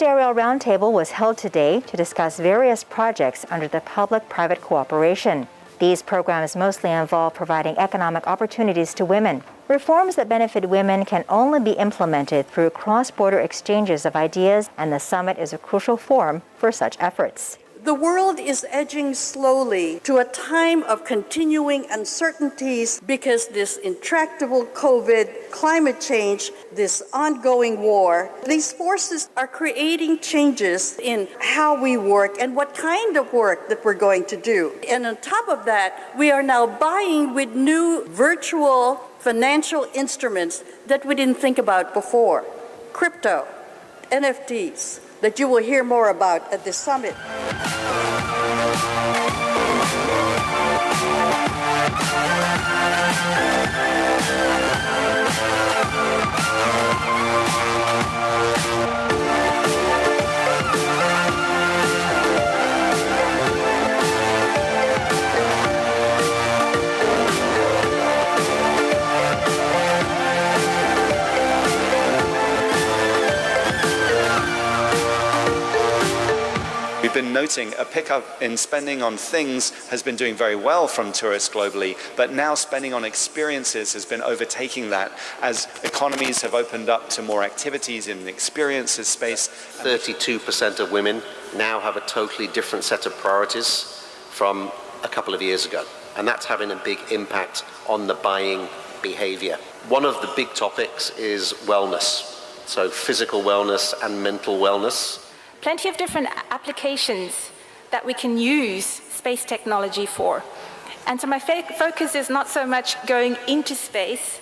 Ministerial Roundtable was held today to discuss various projects under the public-private cooperation. These programs mostly involve providing economic opportunities to women. Reforms that benefit women can only be implemented through cross-border exchanges of ideas, and the summit is a crucial forum for such efforts. The world is edging slowly to a time of continuing uncertainties because this intractable COVID, climate change, this ongoing war, these forces are creating changes in how we work and what kind of work that we're going to do. And on top of that, we are now buying with new virtual financial instruments that we didn't think about before. Crypto, NFTs, that you will hear more about at this summit. We've been noting a pickup in spending on things has been doing very well from tourists globally, but now spending on experiences has been overtaking that as economies have opened up to more activities in the experiences space. 32% of women now have a totally different set of priorities from a couple of years ago, and that's having a big impact on the buying behavior. One of the big topics is wellness, so physical wellness and mental wellness. Plenty of different applications that we can use space technology for. And so my focus is not so much going into space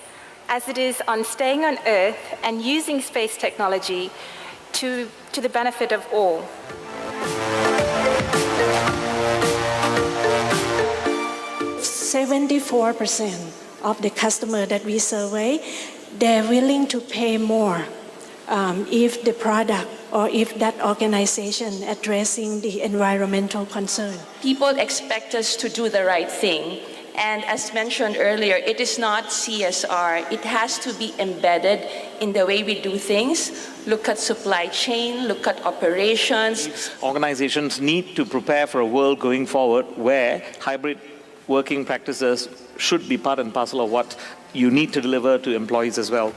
as it is on staying on Earth and using space technology to the benefit of all. %74% of the customer that we survey, they're willing to pay more if the product or if that organization addressing the environmental concern. People expect us to do the right thing. And as mentioned earlier, it is not CSR. It has to be embedded in the way we do things. Look at supply chain, look at operations. Organizations need to prepare for a world going forward where hybrid working practices should be part and parcel of what you need to deliver to employees as well.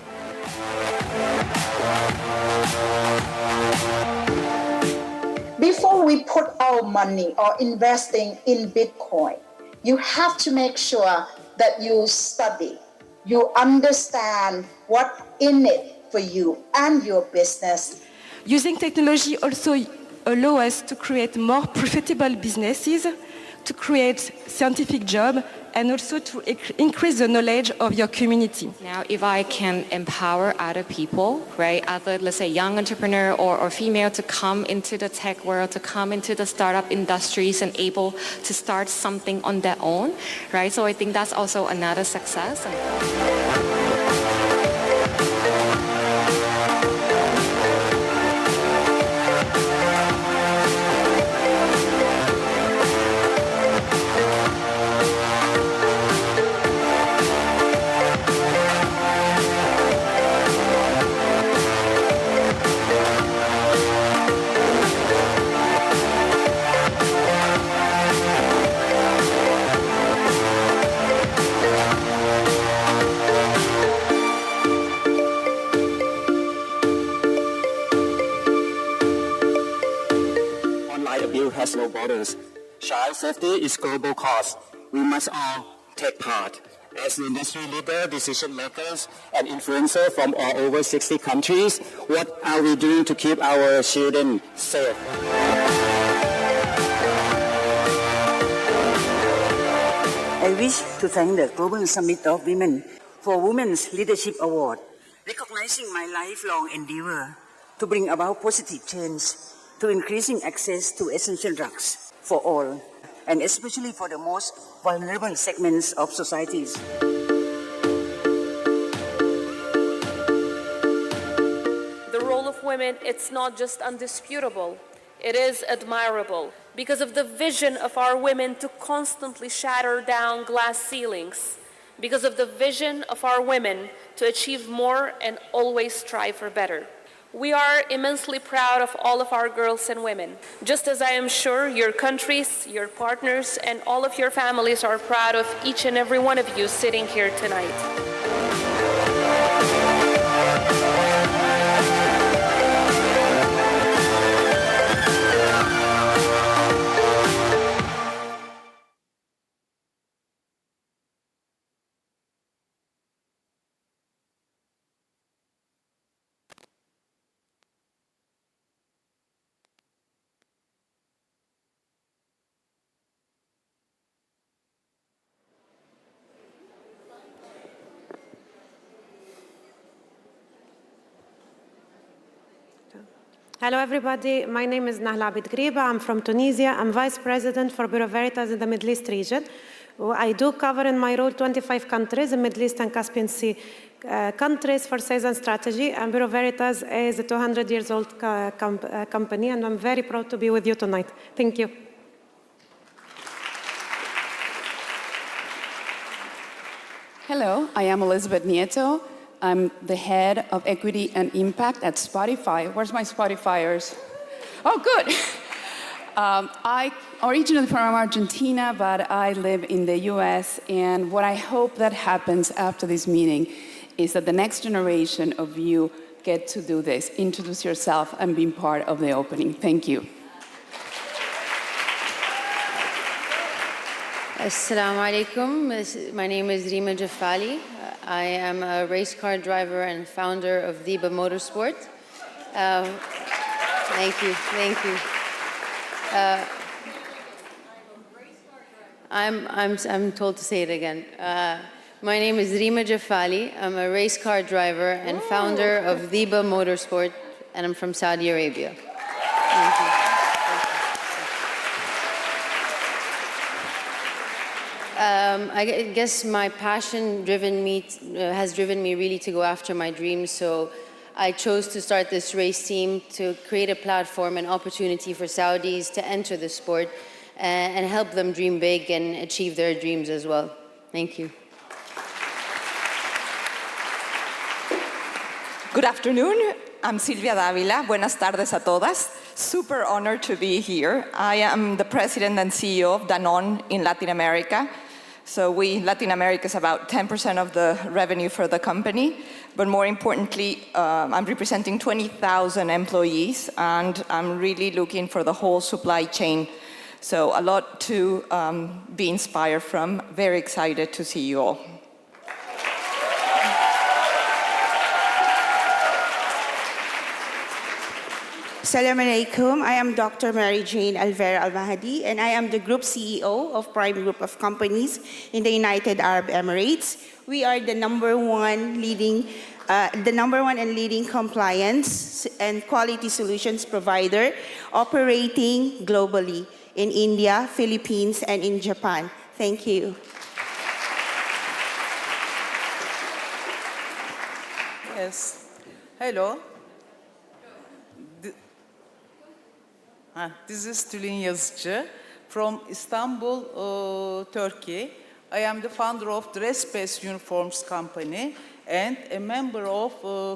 Before we put our money or investing in Bitcoin, you have to make sure that you study, you understand what's in it for you and your business. Using technology also allows us to create more profitable businesses, to create scientific jobs, and also to increase the knowledge of your community. Now, if I can empower other people, right, other, let's say, young entrepreneur or female to come into the tech world, to come into the startup industries and able to start something on their own, right? So I think that's also another success. Has no borders. Child safety is global cause. We must all take part. As the industry leader, decision makers, and influencers from all over 60 countries, what are we doing to keep our children safe? I wish to thank the Global Summit of Women for Women's Leadership Award, recognizing my lifelong endeavor to bring about positive change to increasing access to essential drugs for all, and especially for the most vulnerable segments of societies. The role of women, it's not just undisputable, it is admirable because of the vision of our women to constantly shatter down glass ceilings, because of the vision of our women to achieve more and always strive for better. We are immensely proud of all of our girls and women, just as I am sure your countries, your partners, and all of your families are proud of each and every one of you sitting here tonight. Hello, everybody. My name is Nahla Abid Griba. I'm from Tunisia. I'm Vice President for Bureau Veritas in the Middle East region. I do cover in my role 25 countries in Middle East and Caspian Sea countries for sales and strategy. And Bureau Veritas is a 200 years old company, and I'm very proud to be with you tonight. Thank you. Hello, I am Elizabeth Nieto. I'm the head of equity and impact at Spotify. Where's my Spotifyers? Oh, good. I originally from Argentina, but I live in the US. And what I hope that happens after this meeting is that the next generation of you get to do this, introduce yourself and be part of the opening. Thank you. Assalamu alaikum. My name is Rima Jafali. I am a race car driver and founder of Dhiba Motorsport. Thank you. I'm told to say it again. My name is Rima Jafali. I'm a race car driver and founder of Dhiba Motorsport, and I'm from Saudi Arabia. Thank you. I guess my passion has driven me really to go after my dreams. So I chose to start this race team to create a platform and opportunity for Saudis to enter the sport and help them dream big and achieve their dreams as well. Thank you. Good afternoon. I'm Silvia Davila. Buenas tardes a todas. Super honored to be here. I am the president and CEO of Danone in Latin America. So Latin America is about 10% of the revenue for the company. But more importantly, I'm representing 20,000 employees, and I'm really looking for the whole supply chain. So a lot to be inspired from. Very excited to see you all. Assalamu alaikum. I am Dr. Mary Jane Alvera Al-Mahdi, and I am the Group CEO of Prime Group of Companies in the United Arab Emirates. We are the number one and leading compliance and quality solutions provider operating globally in India, Philippines, and in Japan. Thank you. Yes. Hello. This is Tülin Yazıcı from Istanbul, Turkey. I am the founder of Dress-Based Uniforms Company and a member of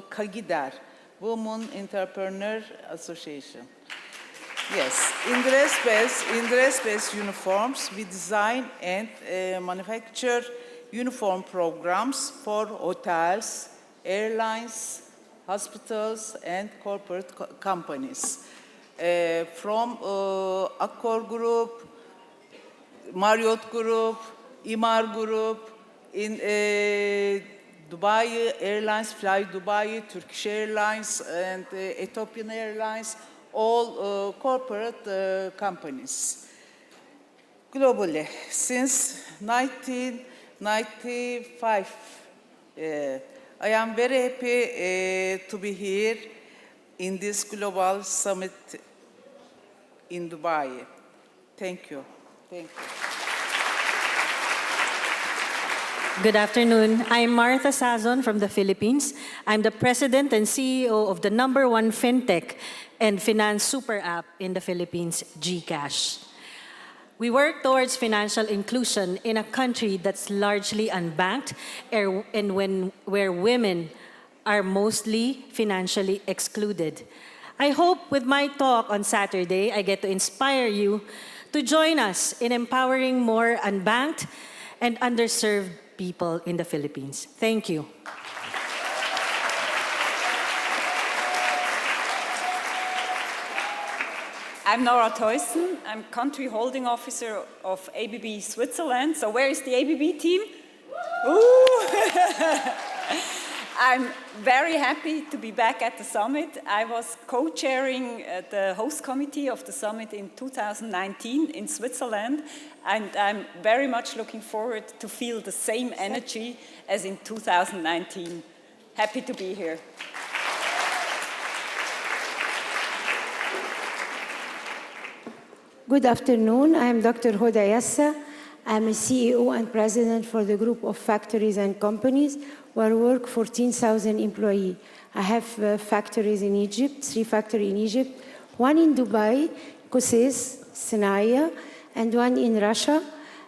Kagider, Women Entrepreneur Association. Yes, in dress-based uniforms, we design and manufacture uniform programs for hotels, airlines, hospitals, and corporate companies. From Accor Group, Marriott Group, Emaar Group, in Dubai Airlines, Fly Dubai, Turkish Airlines, and Ethiopian Airlines, all corporate companies. Globally, since 1995, I am very happy to be here in this global summit in Dubai. Thank you. Thank you. Good afternoon. I'm Martha Sazon from the Philippines. I'm the president and CEO of the #1 fintech and finance super app in the Philippines, GCash. We work towards financial inclusion in a country that's largely unbanked and where women are mostly financially excluded. I hope with my talk on Saturday, I get to inspire you to join us in empowering more unbanked and underserved people in the Philippines. Thank you. I'm Nora Theussen. I'm Country Holding Officer of ABB Switzerland. So where is the ABB team? Ooh. I'm very happy to be back at the summit. I was co-chairing the host committee of the summit in 2019 in Switzerland, and I'm very much looking forward to feel the same energy as in 2019. Happy to be here. Good afternoon. I am Dr. Hoda Yassa. I'm a CEO and president for the group of factories and companies where we work 14,000 employees. I have factories in Egypt, 3 factories in Egypt, 1 in Dubai, Kosais, Senaya, and 1 in Russia.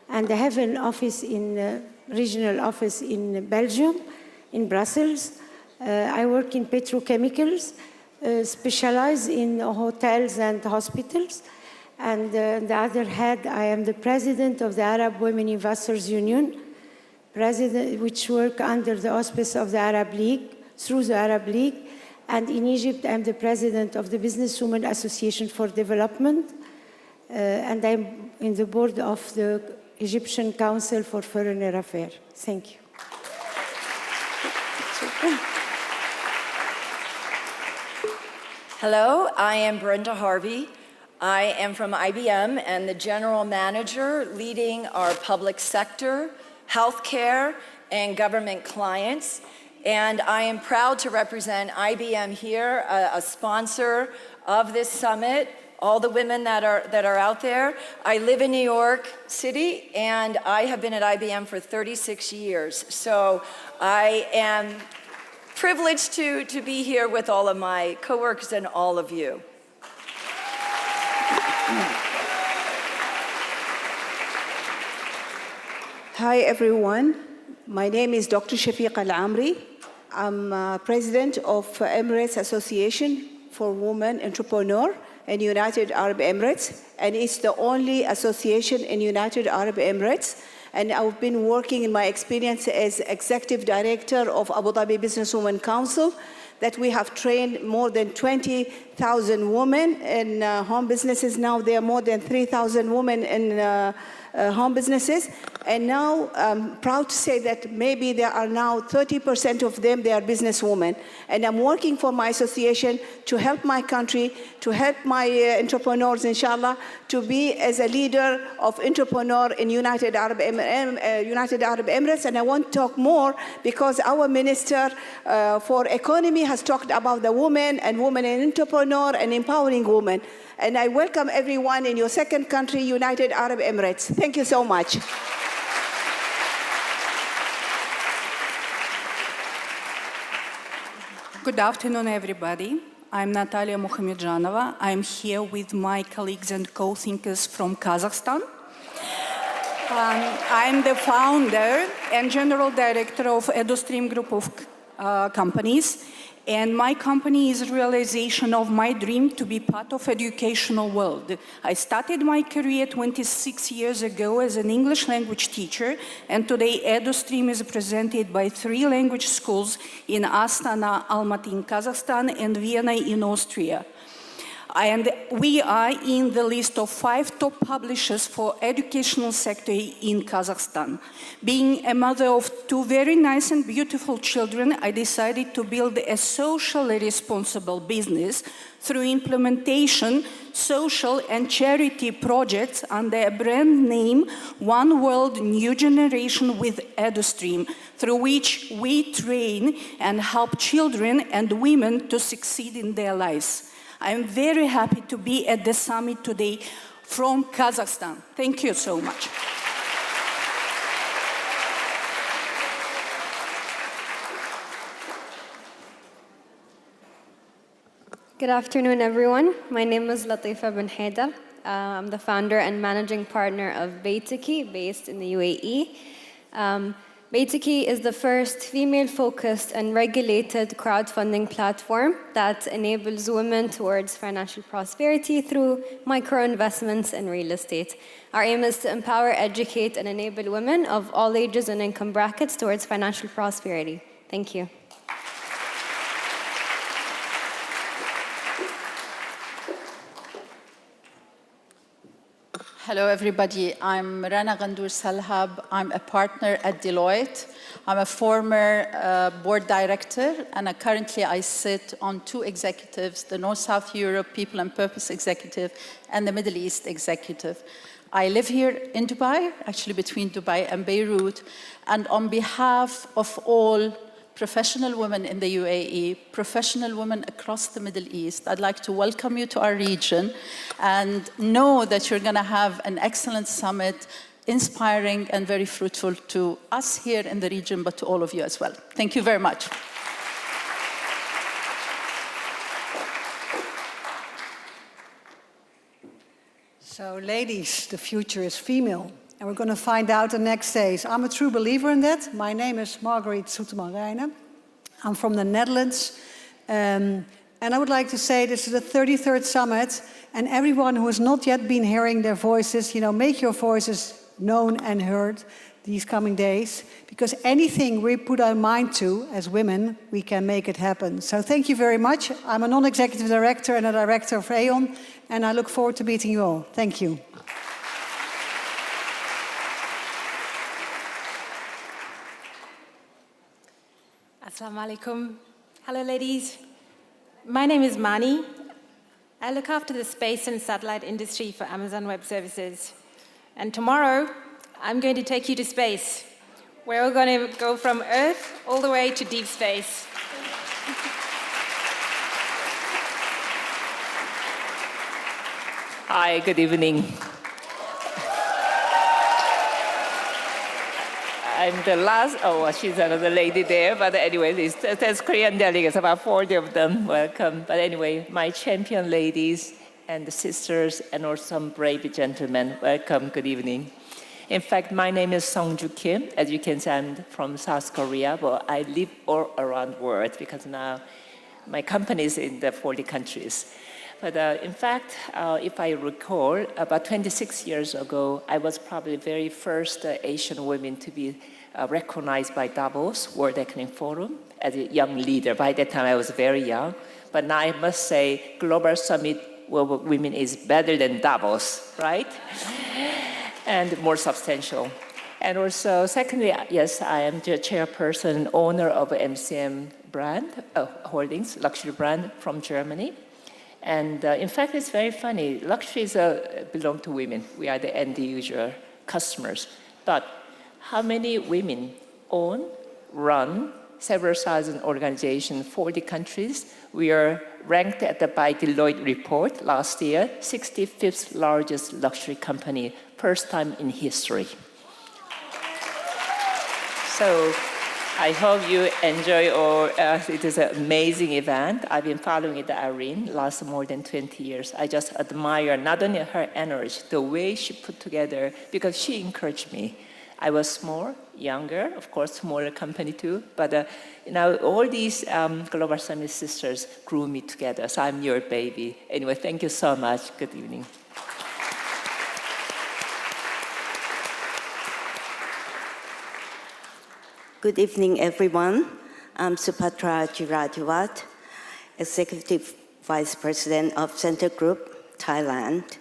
And I have an office regional office in Belgium, in Brussels. I work in petrochemicals, specialize in hotels and hospitals. And on the other hand, I am the president of the Arab Women Investors Union, which work under the auspice of the Arab League, through the Arab League. And in Egypt, I'm the president of the Businesswomen Association for Development. And I'm in the board of the Egyptian Council for Foreign Affairs. Thank you. Hello, I am Brenda Harvey. I am from IBM and the general manager leading our public sector, healthcare, and government clients. And I am proud to represent IBM here, a sponsor of this summit, all the women that are out there. I live in New York City, and I have been at IBM for 36 years. So I am privileged to be here with all of my coworkers and all of you. Hi, everyone. My name is Dr. Shafiq Al-Amri. I'm president of Emirates Association for Women Entrepreneurs in United Arab Emirates, and it's the only association in United Arab Emirates. And I've been working in my experience as executive director of Abu Dhabi Businesswomen Council, that we have trained more than 20,000 women in home businesses. Now there are more than 3,000 women in home businesses. And now I'm proud to say that maybe there are now 30% of them, they are businesswomen. And I'm working for my association to help my country, to help my entrepreneurs, inshallah, to be as a leader of entrepreneur in United Arab Emirates. And I want to talk more because our Minister for Economy has talked about the women and women in entrepreneur and empowering women. And I welcome everyone in your second country, United Arab Emirates. Thank you so much. Good afternoon, everybody. I'm Natalia Muhamedjanova. I'm here with my colleagues and co-thinkers from Kazakhstan. I'm the founder and general director of EduStream Group of companies. And my company is a realization of my dream to be part of educational world. I started my career 26 years ago as an English language teacher, and today EduStream is represented by 3 language schools in Astana, Almaty in Kazakhstan, and Vienna in Austria. And we are in the list of 5 top publishers for educational sector in Kazakhstan. Being a mother of 2 very nice and beautiful children, I decided to build a socially responsible business through implementation, social and charity projects under a brand name, One World New Generation with EduStream, through which we train and help children and women to succeed in their lives. I'm very happy to be at the summit today from Kazakhstan. Thank you so much. Good afternoon, everyone. My name is Latifa bin Haidar. I'm the founder and managing partner of Baytiki, based in the UAE. Beitziki is the first female-focused and regulated crowdfunding platform that enables women towards financial prosperity through micro-investments in real estate. Our aim is to empower, educate, and enable women of all ages and income brackets towards financial prosperity. Thank you. Hello, everybody. I'm Rana Gandour Salhab. I'm a partner at Deloitte. I'm a former board director, and currently I sit on 2 executives, the North-South Europe People and Purpose Executive and the Middle East Executive. I live here in Dubai, actually between Dubai and Beirut, and on behalf of all professional women in the UAE, professional women across the Middle East, I'd like to welcome you to our region and know that you're going to have an excellent summit, inspiring and very fruitful to us here in the region, but to all of you as well. Thank you very much. So ladies, the future is female. And we're going to find out the next days. I'm a true believer in that. My name is Marguerite Soeteman-Rijnen. I'm from the Netherlands. And I would like to say this is the 33rd summit. And everyone who has not yet been hearing their voices, make your voices known and heard these coming days. Because anything we put our mind to as women, we can make it happen. So thank you very much. I'm a non-executive director and a director of Aon. And I look forward to meeting you all. Thank you. Assalamu alaikum. Hello, ladies. My name is Mani. I look after the space and satellite industry for Amazon Web Services. And tomorrow, I'm going to take you to space. We're all going to go from Earth all the way to deep space. Hi, good evening. I'm the last, she's another lady there, but anyway, there's Korean delegates, about 40 of them, welcome. But anyway, my champion ladies and the sisters and also some brave gentlemen, welcome, good evening. In fact, my name is Sungju Kim. As you can see, I'm from South Korea, but I live all around the world because now my company is in the 40 countries. But in fact, if I recall, about 26 years ago, I was probably the very first Asian woman to be recognized by Davos World Economic Forum as a young leader. By that time, I was very young. But now I must say, Global Summit World Women is better than Davos, right? And more substantial. And also, secondly, yes, I am the chairperson and owner of MCM brand, Holdings, luxury brand from Germany. And in fact, it's very funny. Luxuries belong to women. We are the end user customers. But how many women own, run several thousand organizations, 40 countries? We are ranked by Deloitte report last year, 65th largest luxury company, first time in history. So I hope you enjoy it is an amazing event. I've been following it, Irene, last more than 20 years. I just admire not only her energy, the way she put together, because she encouraged me. I was small, younger, of course, smaller company too, but all these Global Summit sisters grew me together, so I'm your baby. Anyway, thank you so much. Good evening. Good evening, everyone. I'm Supatra Chiratiwat, Executive Vice President of Center Group, Thailand.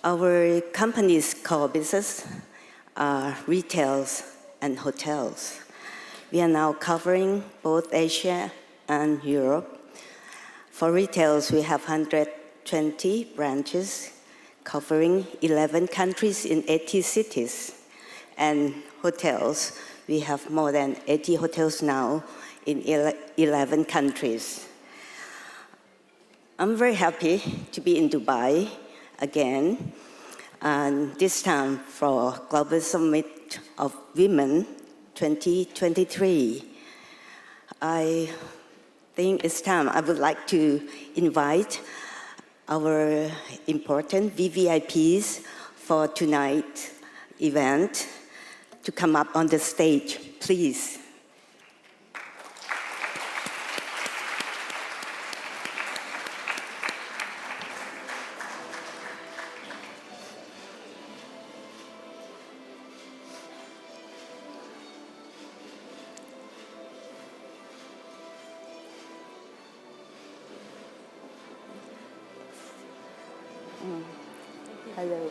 Our company's core business are retails and hotels. We are now covering both Asia and Europe. For retails, we have 120 branches covering 11 countries in 80 cities. And hotels, we have more than 80 hotels now in 11 countries. I'm very happy to be in Dubai again, and this time for Global Summit of Women 2023. I think it's time I would like to invite our important VVIPs for tonight's event to come up on the stage, please. Hello.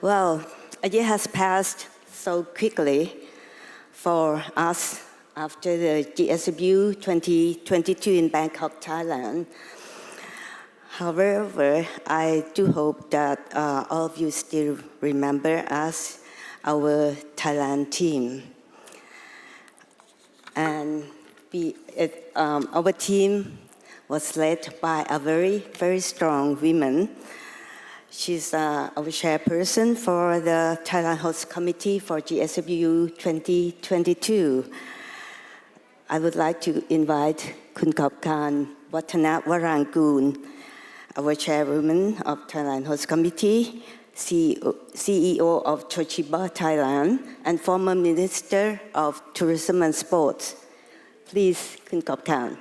Well, a year has passed so quickly for us after the GSW 2022 in Bangkok, Thailand. However, I do hope that all of you still remember us, our Thailand team. And our team was led by a very, very strong woman. She's our chairperson for the Thailand Host Committee for GSW 2022. I would like to invite Kun Kopkan Watana Warangoon, our chairwoman of Thailand Host Committee, CEO of Toshiba Thailand, and former Minister of Tourism and Sports. Please, Kun Kopkan.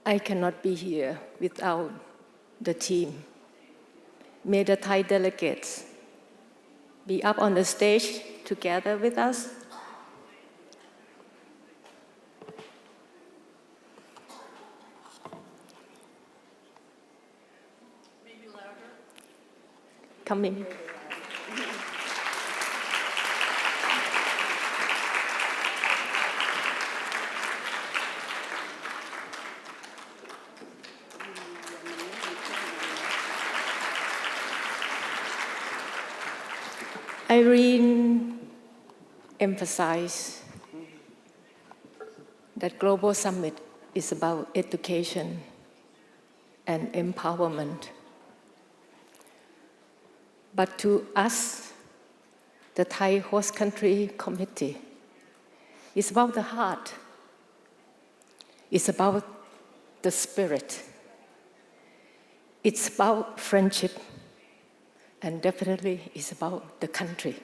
I cannot be here without the team. May the Thai delegates be up on the stage together with us. Maybe louder. Come in. Irene emphasized that Global Summit is about education and empowerment. But to us, the Thai Host Country Committee, it's about the heart. It's about the spirit. It's about friendship. And definitely it's about the country.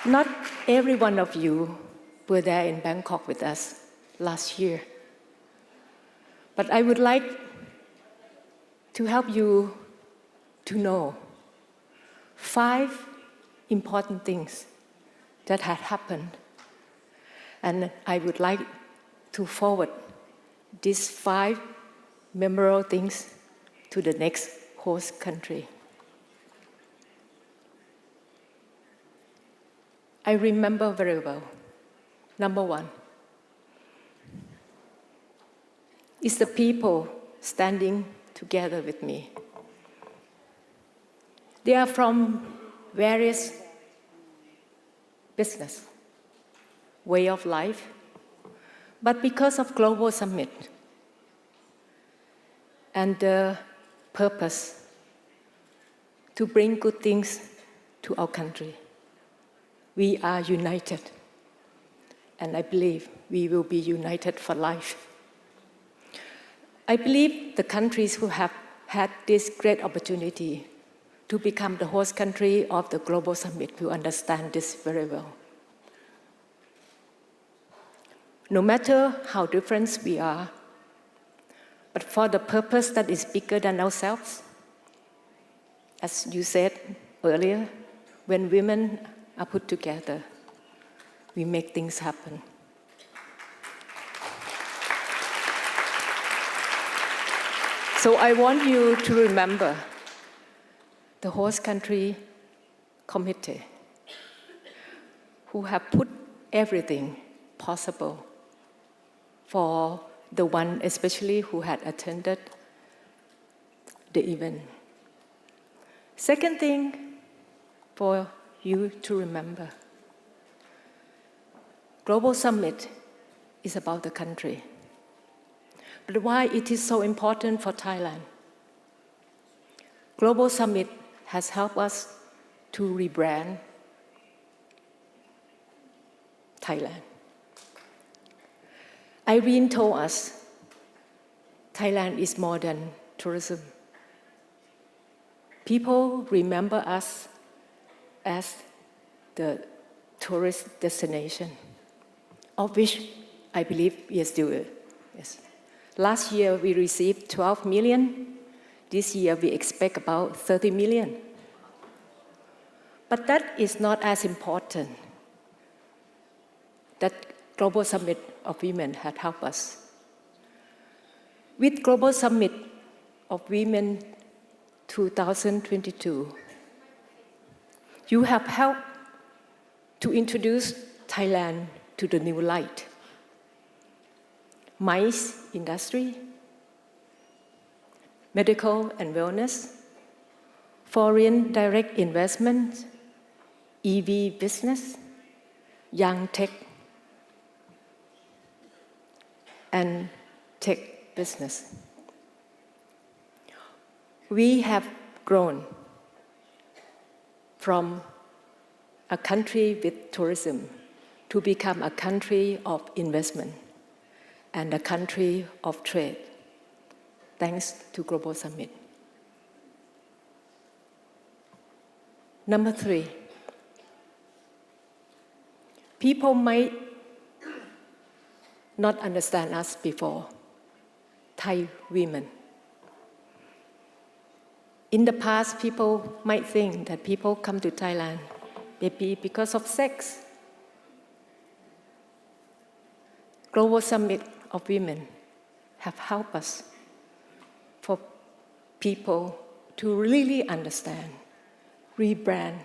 Not every one of you were there in Bangkok with us last year. But I would like to help you to know 5 important things that had happened. And I would like to forward these 5 memorable things to the next host country. I remember very well. Number 1 is the people standing together with me. They are from various business, way of life, but because of Global Summit and the purpose to bring good things to our country, we are united. And I believe we will be united for life. I believe the countries who have had this great opportunity to become the host country of the Global Summit will understand this very well. No matter how different we are, but for the purpose that is bigger than ourselves, as you said earlier, when women are put together, we make things happen. So I want you to remember the host country committee who have put everything possible for the one especially who had attended the event. Second thing for you to remember, Global Summit is about the country. But why it is so important for Thailand? Global Summit has helped us to rebrand Thailand. Irene told us Thailand is more than tourism. People remember us as the tourist destination, of which I believe we are still. Yes. Last year we received 12 million. This year we expect about 30 million. But that is not as important. That Global Summit of Women had helped us. With Global Summit of Women 2022, you have helped to introduce Thailand to the new light. MICE industry, medical and wellness, foreign direct investment, EV business, young tech, and tech business. We have grown from a country with tourism to become a country of investment and a country of trade, thanks to Global Summit. Number 3, people might not understand us before, Thai women. In the past, people might think that people come to Thailand maybe because of sex. Global Summit of Women have helped us for people to really understand, rebrand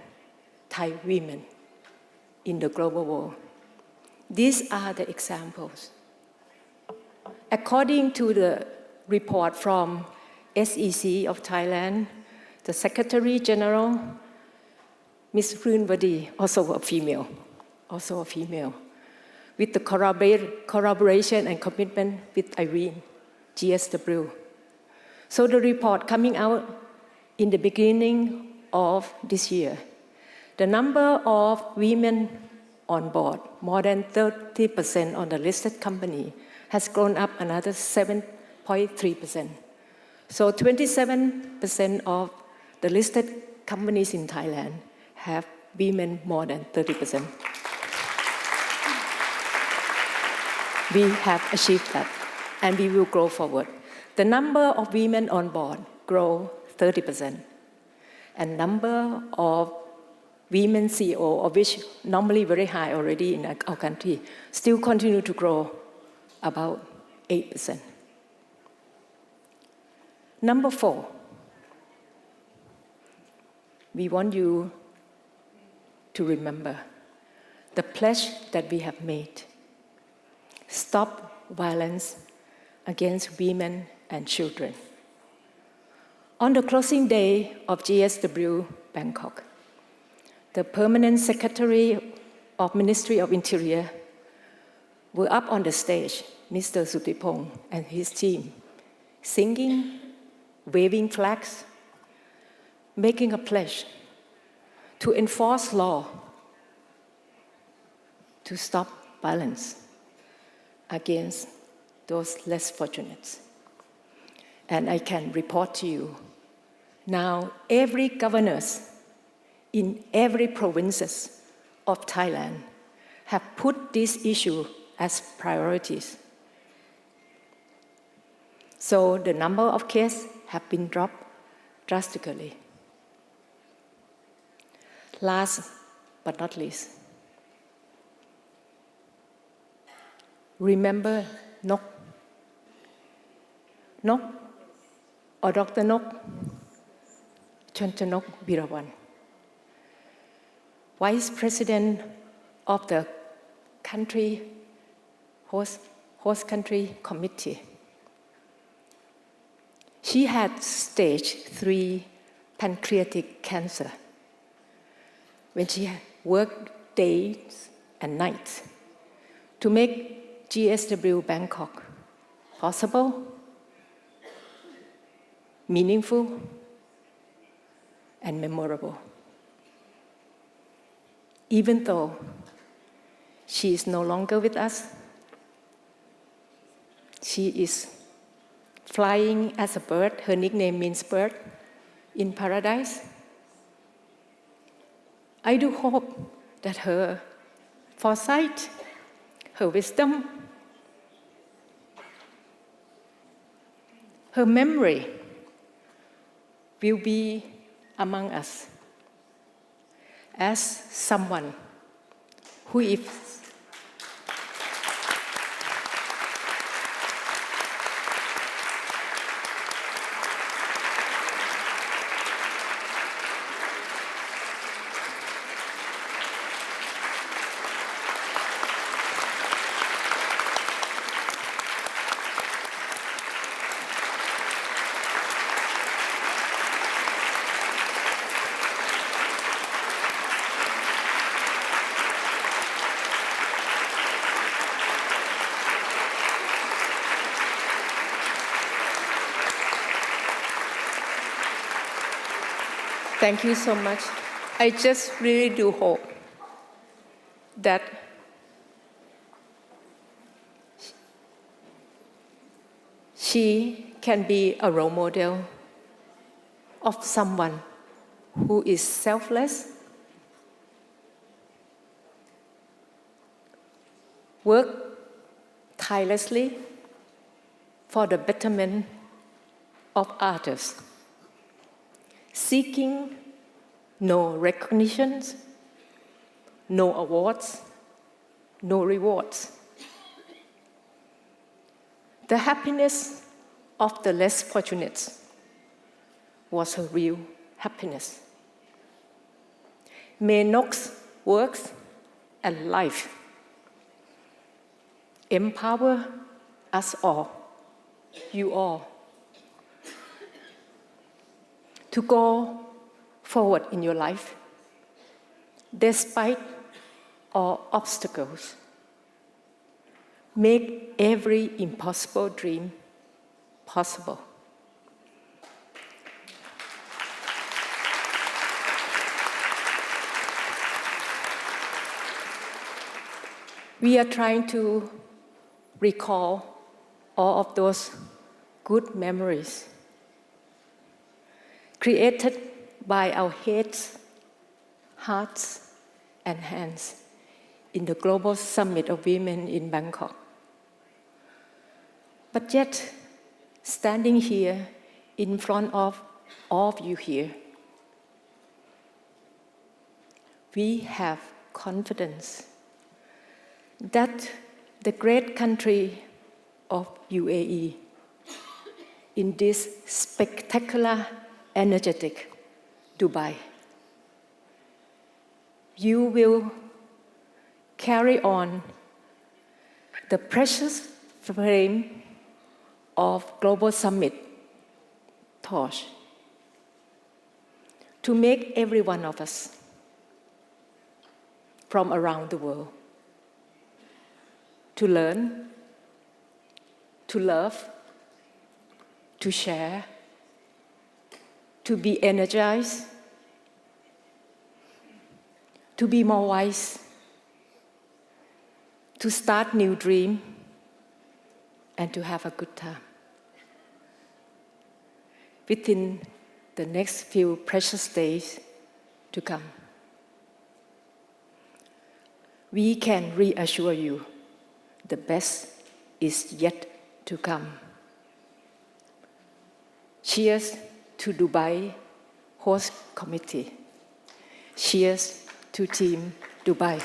Thai women in the global world. These are the examples. According to the report from SEC of Thailand, the Secretary General, Ms. Runwadi, also a female, with the collaboration and commitment with Irene, GSW. So the report coming out in the beginning of this year, the number of women on board, more than 30% on the listed company, has grown up another 7.3%. So 27% of the listed companies in Thailand have women more than 30%. We have achieved that, and we will grow forward. The number of women on board grow 30%, and number of women CEO, of which normally very high already in our country, still continue to grow about 8%. Number 4, we want you to remember the pledge that we have made. Stop violence against women and children. On the closing day of GSW Bangkok, the Permanent Secretary of Ministry of Interior were up on the stage, Mr. Sutipong and his team, singing, waving flags, making a pledge to enforce law to stop violence against those less fortunate. And I can report to you, now every governors in every provinces of Thailand have put this issue as priorities. So the number of cases have been dropped drastically. Last but not least, remember Nok. Nok, or Dr. Nok, Chonchonok Birawan, Vice President of the country host country committee. She had stage 3 pancreatic cancer when she worked days and nights to make GSW Bangkok possible, meaningful, and memorable. Even though she is no longer with us, she is flying as a bird. Her nickname means bird in paradise. I do hope that her foresight, her wisdom, her memory will be among us as someone who is Thank you so much. I just really do hope that she can be a role model of someone who is selfless, work tirelessly for the betterment of others, seeking no recognitions, no awards, no rewards. The happiness of the less fortunate was her real happiness. May Ngok's works and life empower us all, you all, to go forward in your life despite all obstacles. Make every impossible dream possible. We are trying to recall all of those good memories created by our heads, hearts, and hands in the Global Summit of Women in Bangkok. But yet, standing here in front of all of you here, we have confidence that the great country of UAE, in this spectacular, energetic Dubai, you will carry on the precious flame of Global Summit torch to make every one of us from around the world to learn, to love, to share, to be energized, to be more wise, to start new dream, and to have a good time. Within the next few precious days to come, we can reassure you the best is yet to come. Cheers to Dubai Host Committee. Cheers to Team Dubai.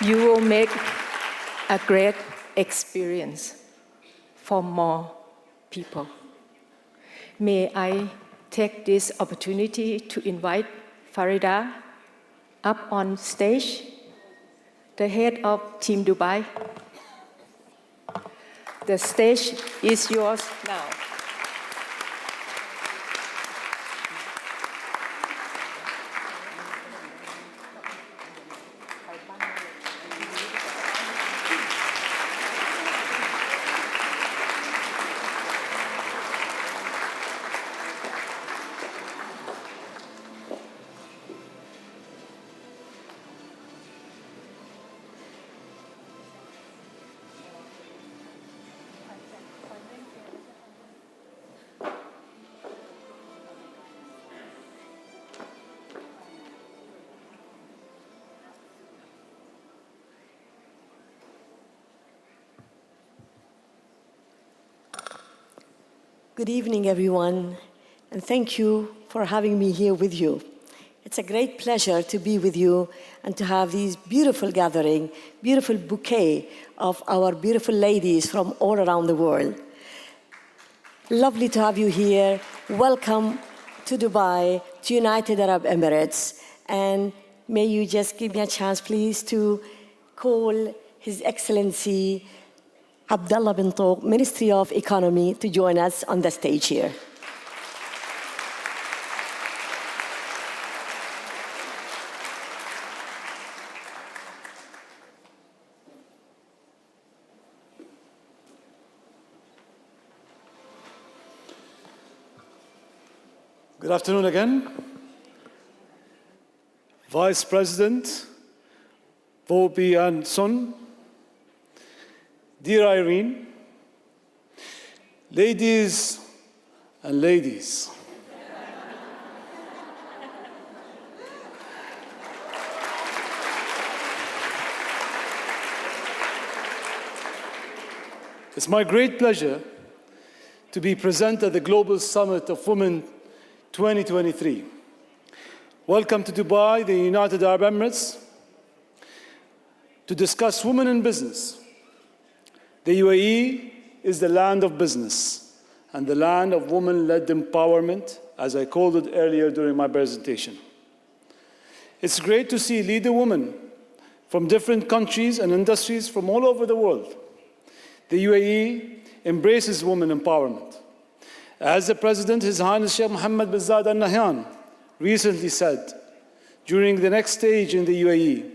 You will make a great experience for more people. May I take this opportunity to invite Farida up on stage, the head of Team Dubai. The stage is yours now. Good evening, everyone, and thank you for having me here with you. It's a great pleasure to be with you and to have these beautiful gathering, beautiful bouquet of our beautiful ladies from all around the world. Lovely to have you here. Welcome to Dubai, to United Arab Emirates. And may you just give me a chance, please, to call His Excellency Abdullah bin Tawq, Ministry of Economy, to join us on the stage here. Good afternoon again. Vice President Vo Bi-An Son, dear Irene, ladies and ladies, it's my great pleasure to be present at the Global Summit of Women 2023. Welcome to Dubai, the United Arab Emirates, to discuss women in business. The UAE is the land of business and the land of women-led empowerment, as I called it earlier during my presentation. It's great to see leader women from different countries and industries from all over the world. The UAE embraces women empowerment. As the President, His Highness Sheikh Mohammed bin Zayed Al Nahyan, recently said, during the next stage in the UAE,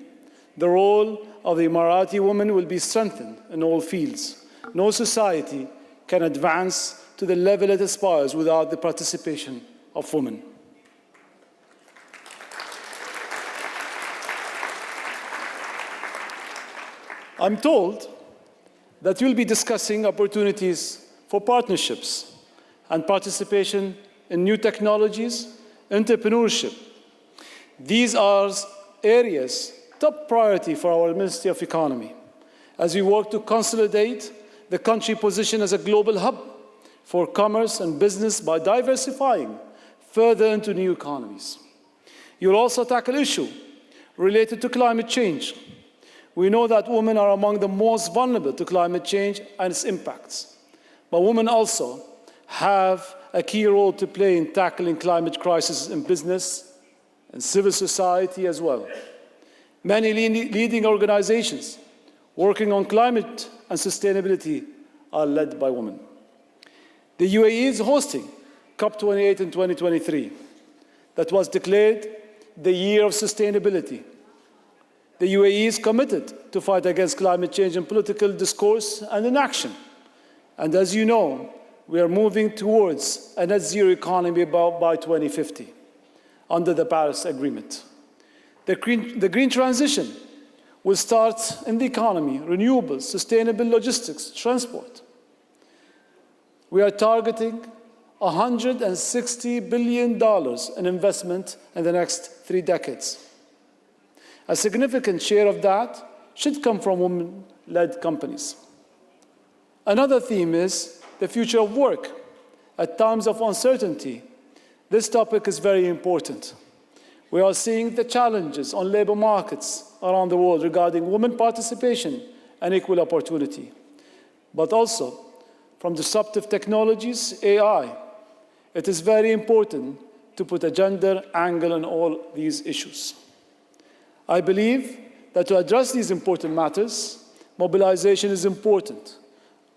the role of the Emirati woman will be strengthened in all fields. No society can advance to the level it aspires without the participation of women. I'm told that you'll be discussing opportunities for partnerships and participation in new technologies, entrepreneurship. These are areas top priority for our Ministry of Economy as we work to consolidate the country's position as a global hub for commerce and business by diversifying further into new economies. You'll also tackle issues related to climate change. We know that women are among the most vulnerable to climate change and its impacts. But women also have a key role to play in tackling climate crisis in business and civil society as well. Many leading organizations working on climate and sustainability are led by women. The UAE is hosting COP28 in 2023 that was declared the Year of Sustainability. The UAE is committed to fight against climate change in political discourse and in action. And as you know, we are moving towards a net zero economy by 2050 under the Paris Agreement. The green transition will start in the economy, renewables, sustainable logistics, transport. We are targeting $160 billion in investment in the next 3 decades. A significant share of that should come from women-led companies. Another theme is the future of work. At times of uncertainty, this topic is very important. We are seeing the challenges on labor markets around the world regarding women participation and equal opportunity, but also from disruptive technologies, AI. It is very important to put a gender angle on all these issues. I believe that to address these important matters, mobilization is important,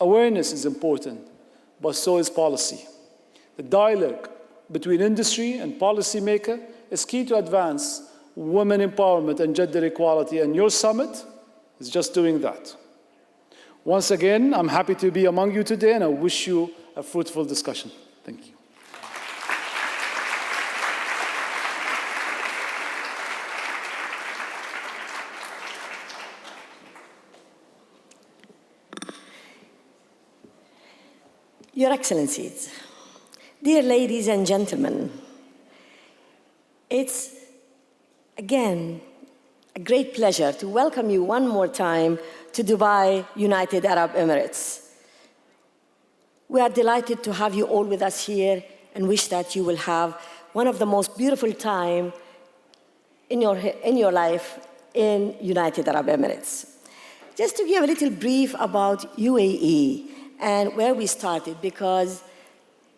awareness is important, but so is policy. The dialogue between industry and policymaker is key to advance women empowerment and gender equality, and your summit is just doing that. Once again, I'm happy to be among you today, and I wish you a fruitful discussion. Thank you. Your Excellencies, dear ladies and gentlemen, it's again a great pleasure to welcome you one more time to Dubai, United Arab Emirates. We are delighted to have you all with us here and wish that you will have one of the most beautiful times in your life in United Arab Emirates. Just to give a little brief about UAE and where we started, because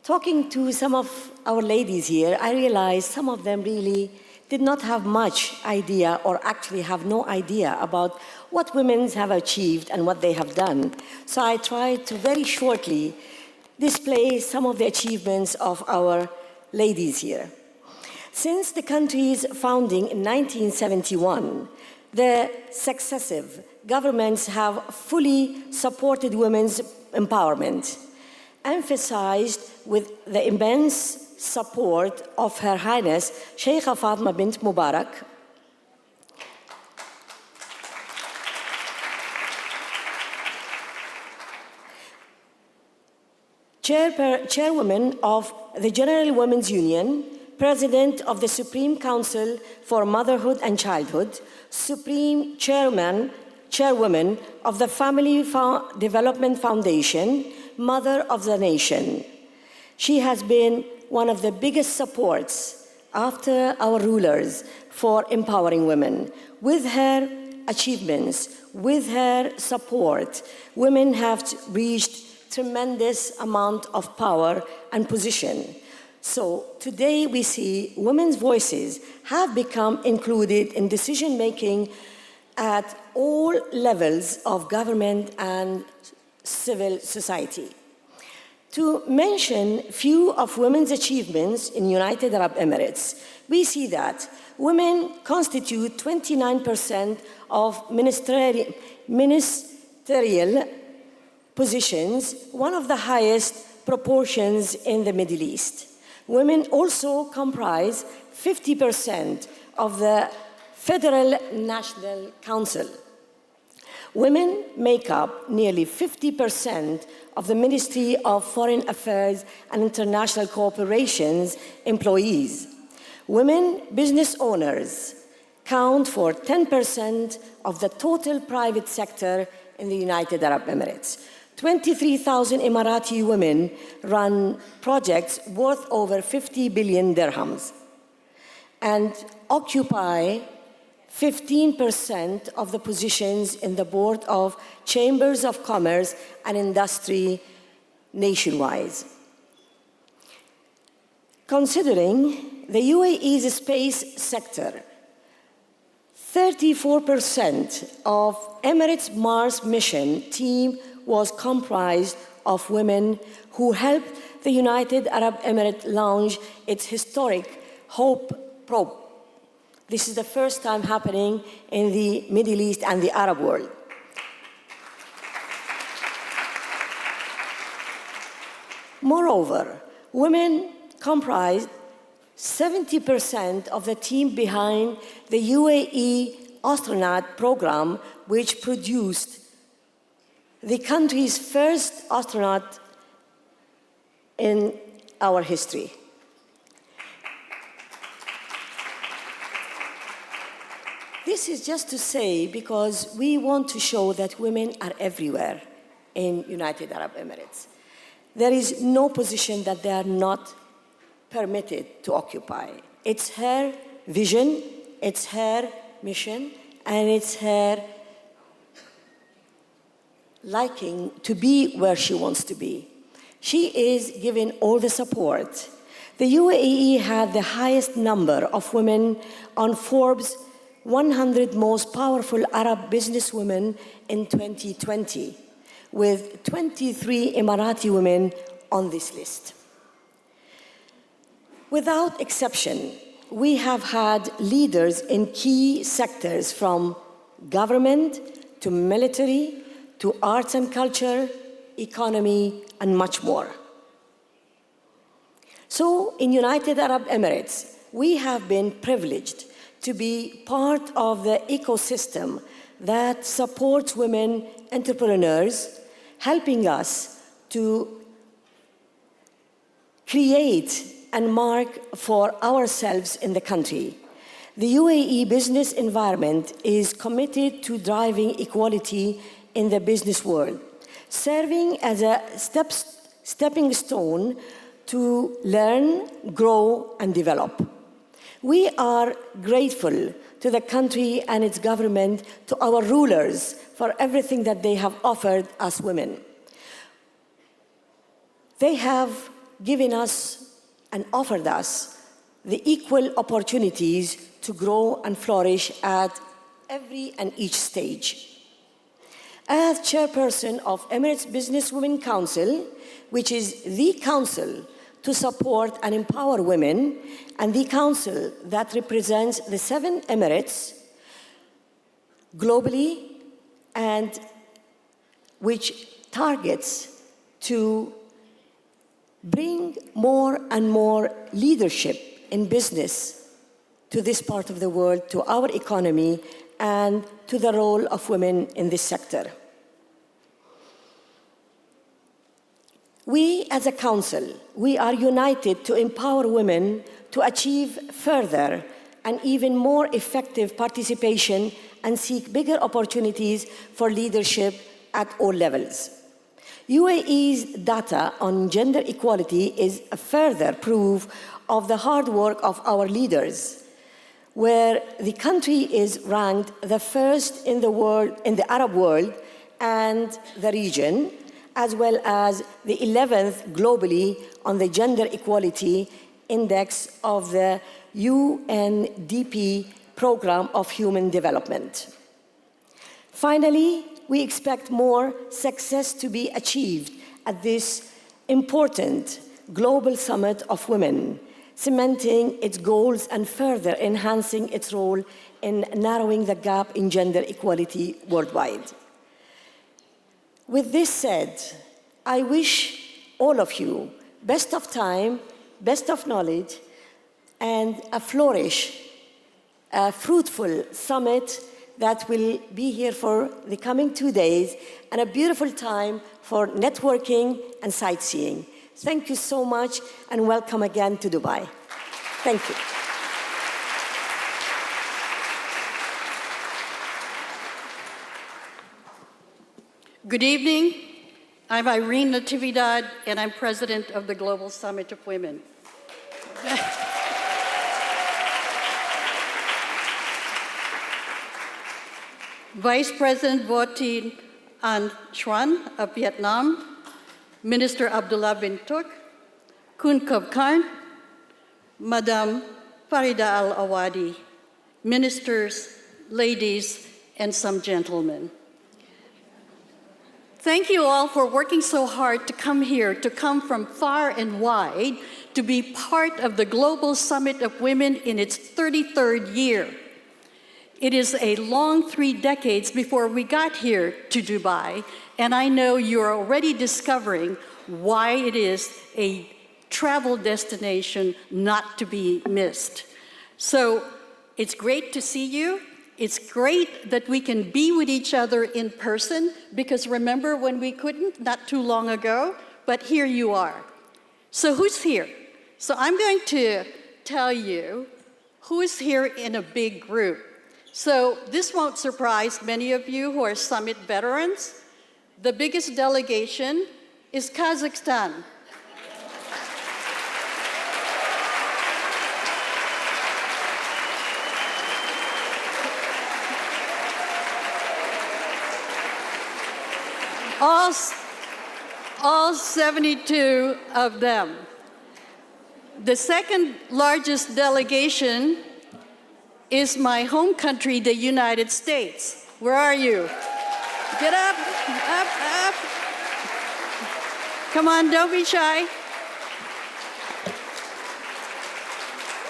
talking to some of our ladies here, I realized some of them really did not have much idea, or actually have no idea about what women have achieved and what they have done. So I tried to very shortly display some of the achievements of our ladies here. Since the country's founding in 1971, the successive governments have fully supported women's empowerment, emphasized with the immense support of Her Highness Sheikha Fatima bint Mubarak, Chairwoman of the General Women's Union, President of the Supreme Council for Motherhood and Childhood, Supreme Chairwoman of the Family Development Foundation, Mother of the Nation. She has been one of the biggest supports after our rulers for empowering women. With her achievements, with her support, women have reached tremendous amount of power and position. So today we see women's voices have become included in decision-making at all levels of government and civil society. To mention few of women's achievements in United Arab Emirates, we see that women constitute 29% of ministerial positions, one of the highest proportions in the Middle East. Women also comprise 50% of the Federal National Council. Women make up nearly 50% of the Ministry of Foreign Affairs and International Cooperation's employees. Women business owners count for 10% of the total private sector in the United Arab Emirates. 23,000 Emirati women run projects worth over 50 billion dirhams and occupy 15% of the positions in the board of chambers of commerce and industry nationwide. Considering the UAE's space sector, 34% of Emirates Mars mission team was comprised of women who helped the United Arab Emirates launch its historic Hope probe. This is the first time happening in the Middle East and the Arab world. Moreover, women comprise 70% of the team behind the UAE astronaut program, which produced the country's first astronaut in our history. This is just to say because we want to show that women are everywhere in United Arab Emirates. There is no position that they are not permitted to occupy. It's her vision, it's her mission, and it's her liking to be where she wants to be. She is given all the support. The UAE had the highest number of women on Forbes 100 most powerful Arab businesswomen in 2020, with 23 Emirati women on this list. Without exception, we have had leaders in key sectors from government to military to arts and culture, economy, and much more. So in United Arab Emirates, we have been privileged to be part of the ecosystem that supports women entrepreneurs, helping us to create and mark for ourselves in the country. The UAE business environment is committed to driving equality in the business world, serving as a stepping stone to learn, grow, and develop. We are grateful to the country and its government, to our rulers, for everything that they have offered us women. They have given us and offered us the equal opportunities to grow and flourish at every and each stage. As chairperson of Emirates Businesswomen Council, which is the council to support and empower women, and the council that represents the 7 Emirates globally, and which targets to bring more and more leadership in business to this part of the world, to our economy, and to the role of women in this sector. We, as a council, we are united to empower women to achieve further and even more effective participation and seek bigger opportunities for leadership at all levels. UAE's data on gender equality is a further proof of the hard work of our leaders, where the country is ranked the first in the world, in the Arab world and the region, as well as the 11th globally on the Gender Equality Index of the UNDP Programme of Human Development. Finally, we expect more success to be achieved at this important global summit of women, cementing its goals and further enhancing its role in narrowing the gap in gender equality worldwide. With this said, I wish all of you best of time, best of knowledge, and a fruitful summit that will be here for the coming 2 days, and a beautiful time for networking and sightseeing. Thank you so much, and welcome again to Dubai. Thank you. Good evening. I'm Irene Natividad, and I'm president of the Global Summit of Women. Vice President Vo Tin Anh Xuan of Vietnam, Minister Abdullah bin Tuk, Kun Kub Khan, Madam Farida Al-Awadi, ministers, ladies, and some gentlemen. Thank you all for working so hard to come here, to come from far and wide, to be part of the Global Summit of Women in its 33rd year. It is a long 3 decades before we got here to Dubai, and I know you're already discovering why it is a travel destination not to be missed. So it's great to see you. It's great that we can be with each other in person, because remember when we couldn't, not too long ago, but here you are. So who's here? So I'm going to tell you who's here in a big group. So this won't surprise many of you who are summit veterans. The biggest delegation is Kazakhstan. All 72 of them. The second largest delegation is my home country, the United States. Where are you? Get up, up, up. Come on, don't be shy.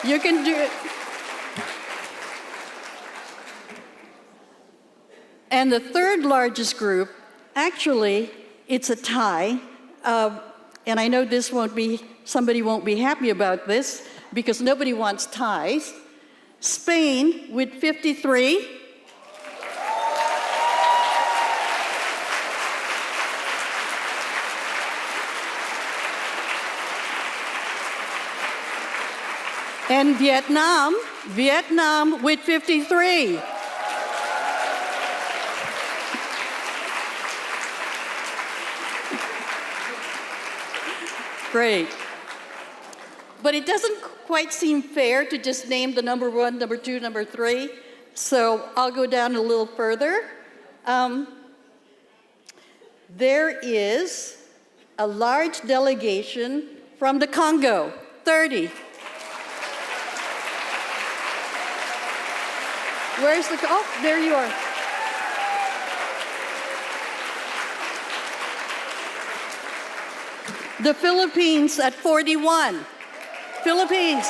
You can do it. And the third largest group, actually, it's a tie. And I know somebody won't be happy about this because nobody wants ties. Spain with 53. And Vietnam with 53. Great. But it doesn't quite seem fair to just name the number 1, number 2, number 3. So I'll go down a little further. There is a large delegation from the Congo, 30. Where's the, oh, there you are. The Philippines at 41. Philippines.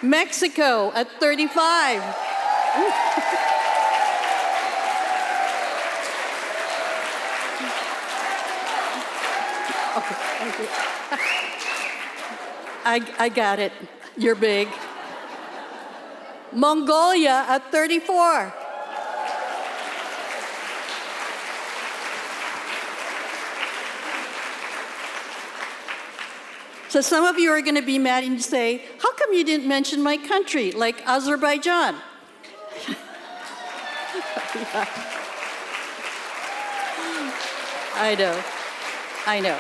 Mexico at 35. Okay, thank you. I got it. You're big. Mongolia at 34. So some of you are going to be mad and say, how come you didn't mention my country, like Azerbaijan? I know.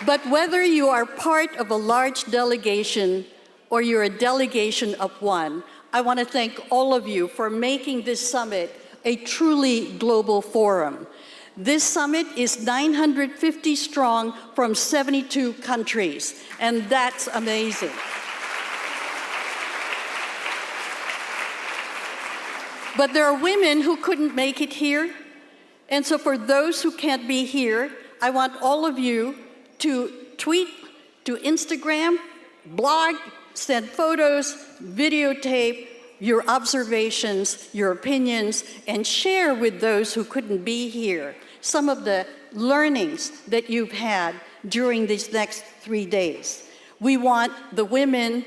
But whether you are part of a large delegation or you're a delegation of one, I want to thank all of you for making this summit a truly global forum. This summit is 950 strong from 72 countries, and that's amazing. But there are women who couldn't make it here, and so for those who can't be here, I want all of you to tweet, to Instagram, blog, send photos, videotape your observations, your opinions, and share with those who couldn't be here some of the learnings that you've had during these next 3 days. We want the women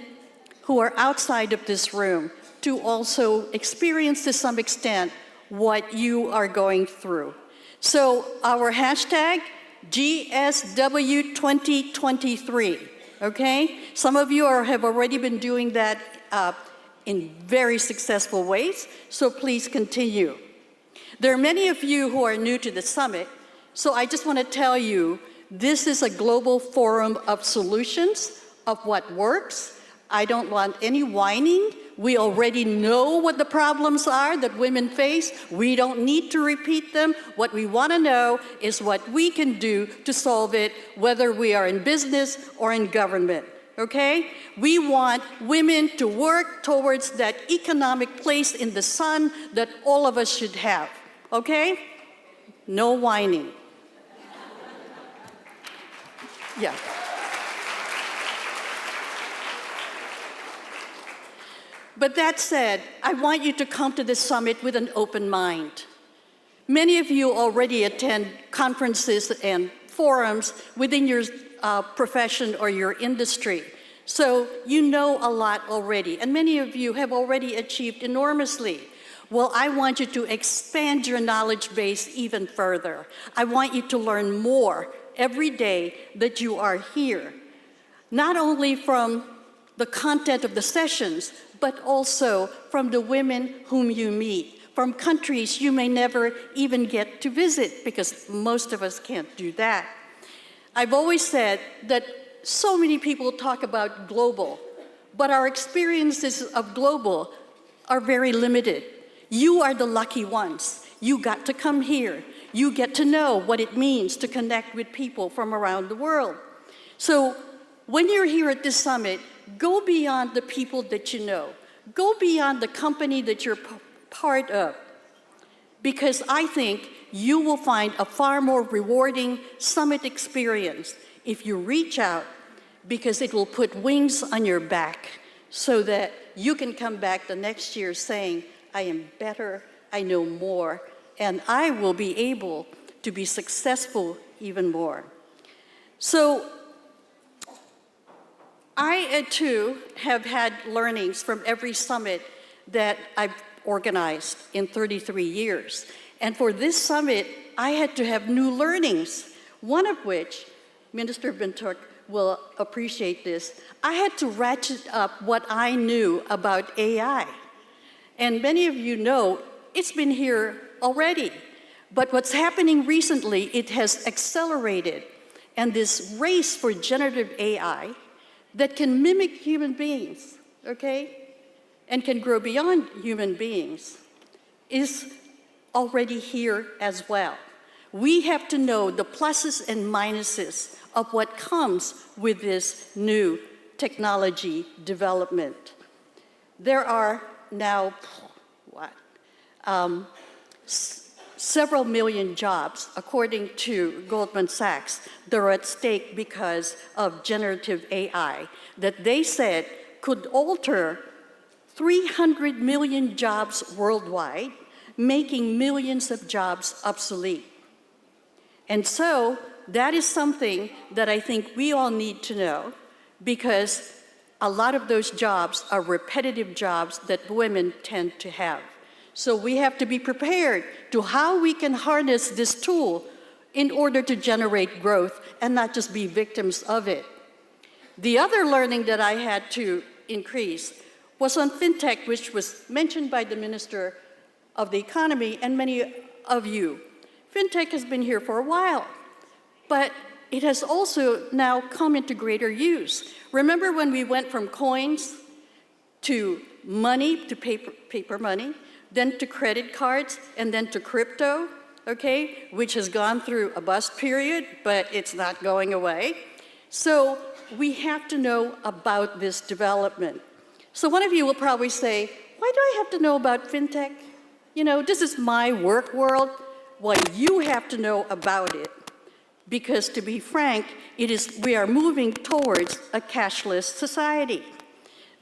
who are outside of this room to also experience to some extent what you are going through. So our hashtag, GSW2023, okay? Some of you have already been doing that in very successful ways, so please continue. There are many of you who are new to the summit, so I just want to tell you, this is a global forum of solutions, of what works. I don't want any whining. We already know what the problems are that women face. We don't need to repeat them. What we want to know is what we can do to solve it, whether we are in business or in government, okay? We want women to work towards that economic place in the sun that all of us should have, okay? No whining. Yeah. But that said, I want you to come to this summit with an open mind. Many of you already attend conferences and forums within your profession or your industry. So you know a lot already, and many of you have already achieved enormously. Well, I want you to expand your knowledge base even further. I want you to learn more every day that you are here, not only from the content of the sessions, but also from the women whom you meet, from countries you may never even get to visit, because most of us can't do that. I've always said that so many people talk about global, but our experiences of global are very limited. You are the lucky ones. You got to come here. You get to know what it means to connect with people from around the world. So when you're here at this summit, go beyond the people that you know. Go beyond the company that you're part of. Because I think you will find a far more rewarding summit experience if you reach out, because it will put wings on your back so that you can come back the next year saying, I am better, I know more, and I will be able to be successful even more. So I, too, have had learnings from every summit that I've organized in 33 years. And for this summit, I had to have new learnings, one of which, Minister Bintuk will appreciate this, I had to ratchet up what I knew about AI. And many of you know, it's been here already. But what's happening recently, it has accelerated. And this race for generative AI that can mimic human beings, okay, and can grow beyond human beings, is already here as well. We have to know the pluses and minuses of what comes with this new technology development. There are now, several million jobs, according to Goldman Sachs, that are at stake because of generative AI, that they said could alter 300 million jobs worldwide, making millions of jobs obsolete. And so that is something that I think we all need to know, because a lot of those jobs are repetitive jobs that women tend to have. So we have to be prepared to how we can harness this tool in order to generate growth and not just be victims of it. The other learning that I had to increase was on fintech, which was mentioned by the Minister of the Economy and many of you. Fintech has been here for a while, but it has also now come into greater use. Remember when we went from coins to money, to paper money, then to credit cards, and then to crypto, okay, which has gone through a bust period, but it's not going away. So we have to know about this development. So one of you will probably say, why do I have to know about fintech? You know, this is my work world. Well, you have to know about it, because to be frank, we are moving towards a cashless society.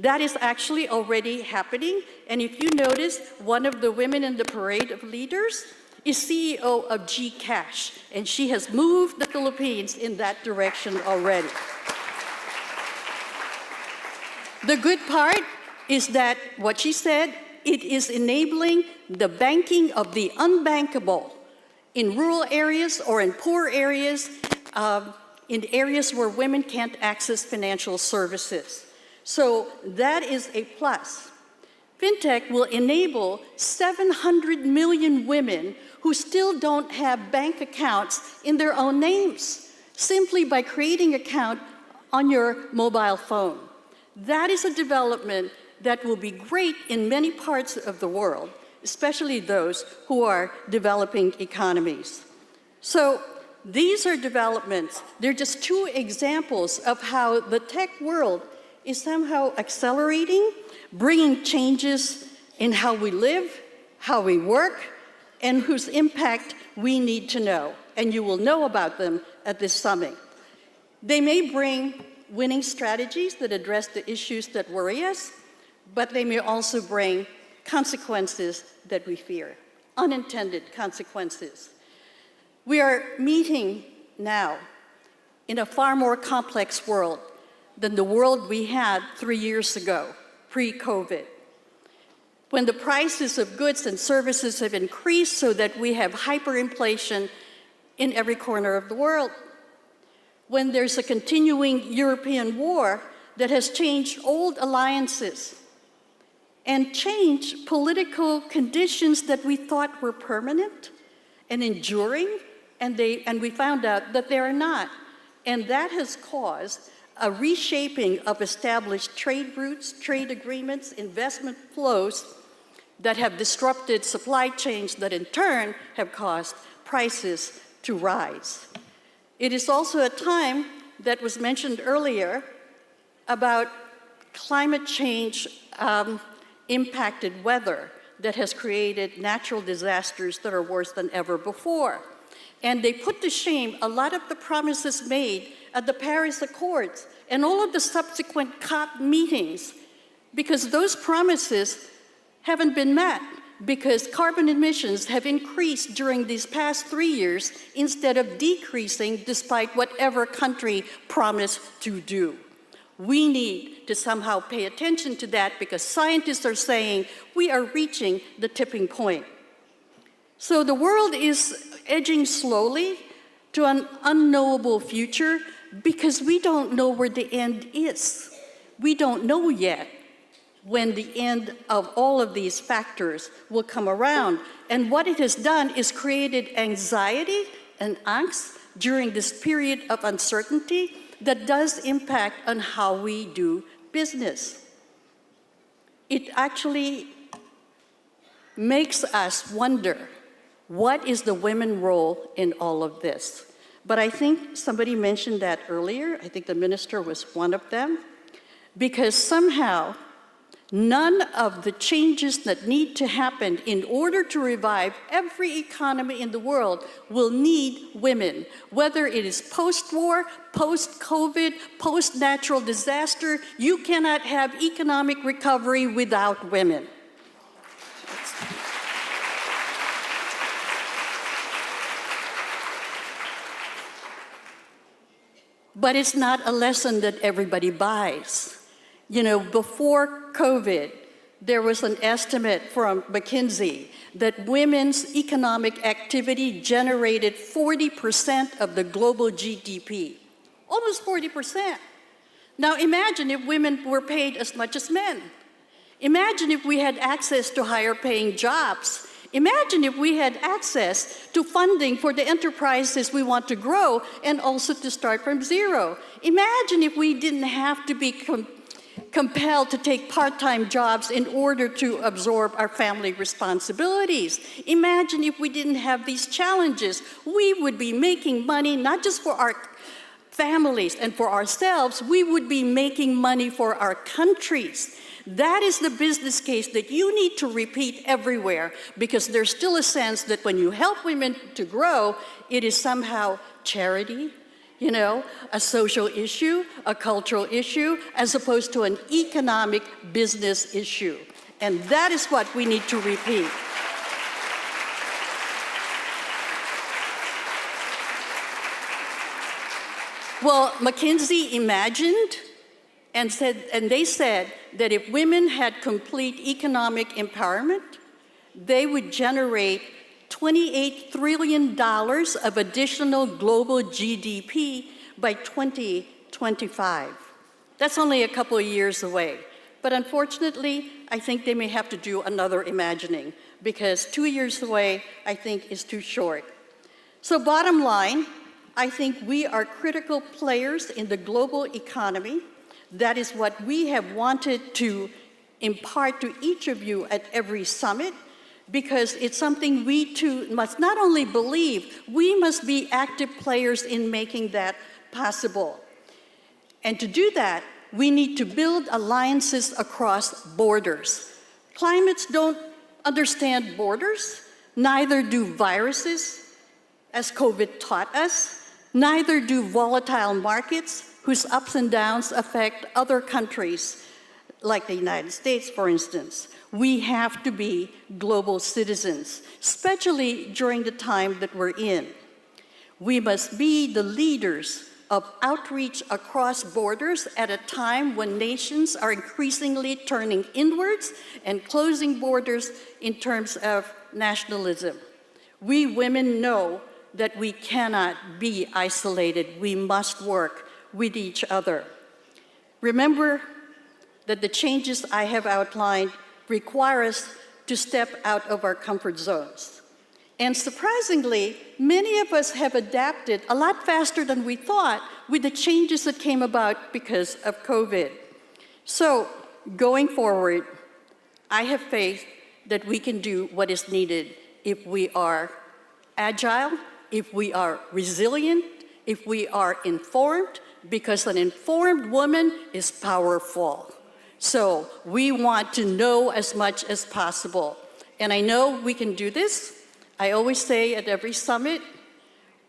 That is actually already happening, and if you notice, one of the women in the parade of leaders is CEO of GCash, and she has moved the Philippines in that direction already. The good part is that what she said, it is enabling the banking of the unbankable in rural areas or in poor areas, in areas where women can't access financial services. So that is a plus. Fintech will enable 700 million women who still don't have bank accounts in their own names, simply by creating an account on your mobile phone. That is a development that will be great in many parts of the world, especially those who are developing economies. So these are developments. They're just two examples of how the tech world is somehow accelerating, bringing changes in how we live, how we work, and whose impact we need to know. And you will know about them at this summit. They may bring winning strategies that address the issues that worry us, but they may also bring consequences that we fear, unintended consequences. We are meeting now in a far more complex world than the world we had 3 years ago, pre-COVID, when the prices of goods and services have increased so that we have hyperinflation in every corner of the world, when there's a continuing European war that has changed old alliances and changed political conditions that we thought were permanent and enduring, and we found out that they are not. And that has caused a reshaping of established trade routes, trade agreements, investment flows that have disrupted supply chains that in turn have caused prices to rise. It is also a time that was mentioned earlier about climate change impacted weather that has created natural disasters that are worse than ever before. And they put to shame a lot of the promises made at the Paris Accords and all of the subsequent COP meetings, because those promises haven't been met, because carbon emissions have increased during these past 3 years instead of decreasing despite whatever country promised to do. We need to somehow pay attention to that because scientists are saying we are reaching the tipping point. So the world is edging slowly to an unknowable future because we don't know where the end is. We don't know yet when the end of all of these factors will come around. And what it has done is created anxiety and angst during this period of uncertainty that does impact on how we do business. It actually makes us wonder, what is the women's role in all of this? But I think somebody mentioned that earlier. I think the minister was one of them, because somehow none of the changes that need to happen in order to revive every economy in the world will need women, whether it is post-war, post-COVID, post-natural disaster. You cannot have economic recovery without women. But it's not a lesson that everybody buys. You know, before COVID, there was an estimate from McKinsey that women's economic activity generated 40% of the global GDP. Almost 40%. Now imagine if women were paid as much as men. Imagine if we had access to higher paying jobs. Imagine if we had access to funding for the enterprises we want to grow and also to start from zero. Imagine if we didn't have to be compelled to take part-time jobs in order to absorb our family responsibilities. Imagine if we didn't have these challenges. We would be making money not just for our families and for ourselves, we would be making money for our countries. That is the business case that you need to repeat everywhere, because there's still a sense that when you help women to grow, it is somehow charity, you know, a social issue, a cultural issue, as opposed to an economic business issue. And that is what we need to repeat. Well, McKinsey imagined and they said that if women had complete economic empowerment, they would generate $28 trillion of additional global GDP by 2025. That's only a couple of years away. But unfortunately, I think they may have to do another imagining, because 2 years away, I think, is too short. So bottom line, I think we are critical players in the global economy. That is what we have wanted to impart to each of you at every summit, because it's something we too must not only believe, we must be active players in making that possible. And to do that, we need to build alliances across borders. Climates don't understand borders, neither do viruses, as COVID taught us, neither do volatile markets, whose ups and downs affect other countries, like the United States, for instance. We have to be global citizens, especially during the time that we're in. We must be the leaders of outreach across borders at a time when nations are increasingly turning inwards and closing borders in terms of nationalism. We women know that we cannot be isolated. We must work with each other. Remember that the changes I have outlined require us to step out of our comfort zones. And surprisingly, many of us have adapted a lot faster than we thought with the changes that came about because of COVID. So, going forward, I have faith that we can do what is needed if we are agile, if we are resilient, if we are informed, because an informed woman is powerful. So we want to know as much as possible. And I know we can do this. I always say at every summit,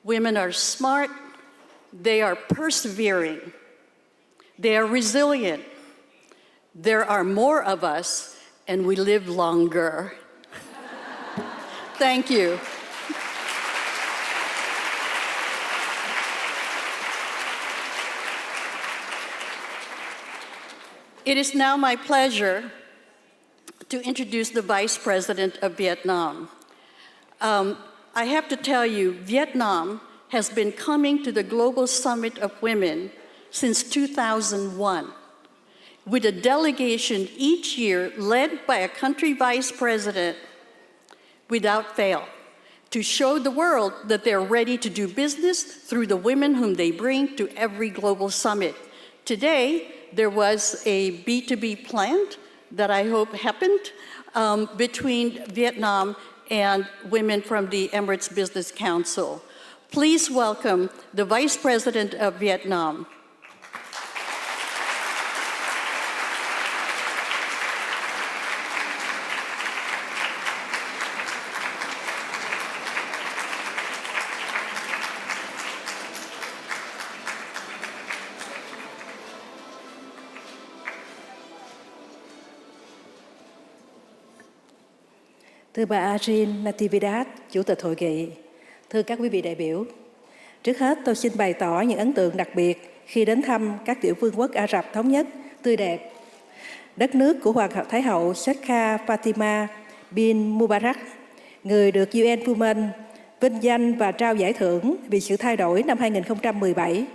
women are smart, they are persevering, they are resilient. There are more of us, and we live longer. Thank you. It is now my pleasure to introduce the Vice President of Vietnam. I have to tell you, Vietnam has been coming to the Global Summit of Women since 2001, with a delegation each year led by a country vice president without fail, to show the world that they're ready to do business through the women whom they bring to every global summit. Today, there was a B2B plant that I hope happened between Vietnam and women from the Emirates Business Council. Please welcome the Vice President of Vietnam. Thưa bà Arin Natividad, Chủ tịch Hội nghị, thưa các quý vị đại biểu, trước hết tôi xin bày tỏ những ấn tượng đặc biệt khi đến thăm các tiểu vương quốc Ả Rập Thống Nhất tươi đẹp, đất nước của Hoàng hậu Thái hậu Sheikha Fatima bin Mubarak, người được UN Women vinh danh và trao giải thưởng vì sự thay đổi năm 2017.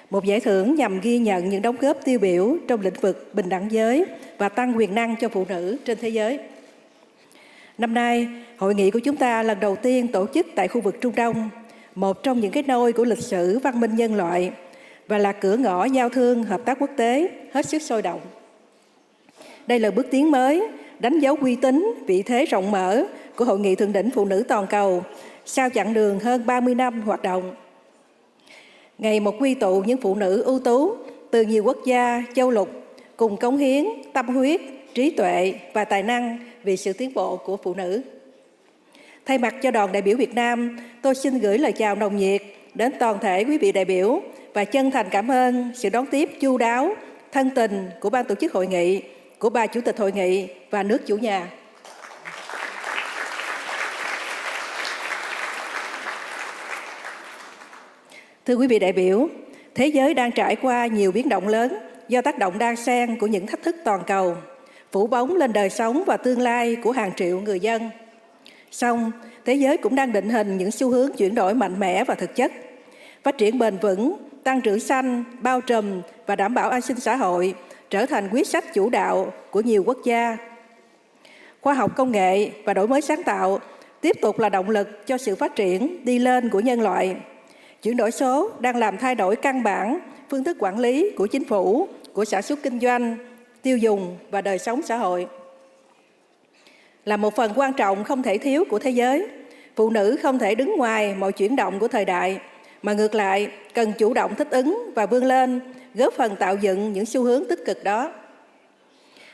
Một giải thưởng nhằm ghi nhận những đóng góp tiêu biểu trong lĩnh vực bình đẳng giới và tăng quyền năng cho phụ nữ trên thế giới. Năm nay, hội nghị của chúng ta lần đầu tiên tổ chức tại khu vực Trung Đông, một trong những cái nôi của lịch sử văn minh nhân loại và là cửa ngõ giao thương hợp tác quốc tế hết sức sôi động. Đây là bước tiến mới, đánh dấu uy tín, vị thế rộng mở của Hội nghị Thượng đỉnh Phụ nữ Toàn cầu sau chặng đường hơn 30 năm hoạt động. Ngày một quy tụ những phụ nữ ưu tú từ nhiều quốc gia, châu lục cùng cống hiến, tâm huyết, trí tuệ và tài năng vì sự tiến bộ của phụ nữ. Thay mặt cho đoàn đại biểu Việt Nam, tôi xin gửi lời chào nồng nhiệt đến toàn thể quý vị đại biểu và chân thành cảm ơn sự đón tiếp chu đáo, thân tình của ban tổ chức hội nghị, của bà Chủ tịch hội nghị và nước chủ nhà. Thưa quý vị đại biểu, thế giới đang trải qua nhiều biến động lớn do tác động đan xen của những thách thức toàn cầu, phủ bóng lên đời sống và tương lai của hàng triệu người dân. Song, thế giới cũng đang định hình những xu hướng chuyển đổi mạnh mẽ và thực chất. Phát triển bền vững, tăng trưởng xanh, bao trùm và đảm bảo an sinh xã hội trở thành quyết sách chủ đạo của nhiều quốc gia. Khoa học công nghệ và đổi mới sáng tạo tiếp tục là động lực cho sự phát triển đi lên của nhân loại. Chuyển đổi số đang làm thay đổi căn bản phương thức quản lý của chính phủ, của sản xuất kinh doanh, tiêu dùng và đời sống xã hội. Là một phần quan trọng không thể thiếu của thế giới, phụ nữ không thể đứng ngoài mọi chuyển động của thời đại, mà ngược lại cần chủ động thích ứng và vươn lên, góp phần tạo dựng những xu hướng tích cực đó.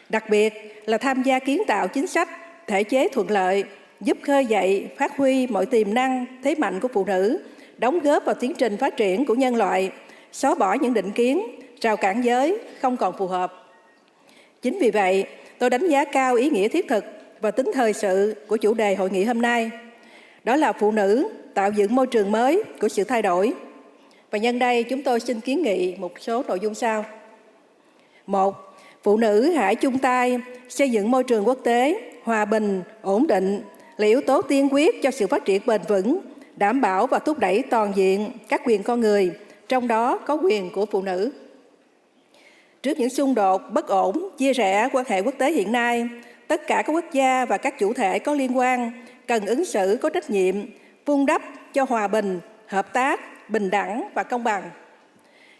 Đặc biệt là tham gia kiến tạo chính sách, thể chế thuận lợi, giúp khơi dậy, phát huy mọi tiềm năng, thế mạnh của phụ nữ, đóng góp vào tiến trình phát triển của nhân loại, xóa bỏ những định kiến, rào cản giới không còn phù hợp. Chính vì vậy, tôi đánh giá cao ý nghĩa thiết thực và tính thời sự của chủ đề hội nghị hôm nay. Đó là phụ nữ tạo dựng môi trường mới của sự thay đổi. Và nhân đây chúng tôi xin kiến nghị một số nội dung sau. 1. Phụ nữ hãy chung tay xây dựng môi trường quốc tế, hòa bình, ổn định là yếu tố tiên quyết cho sự phát triển bền vững, đảm bảo và thúc đẩy toàn diện các quyền con người, trong đó có quyền của phụ nữ. Trước những xung đột, bất ổn, chia rẽ quan hệ quốc tế hiện nay, tất cả các quốc gia và các chủ thể có liên quan cần ứng xử có trách nhiệm, vun đắp cho hòa bình, hợp tác, bình đẳng và công bằng.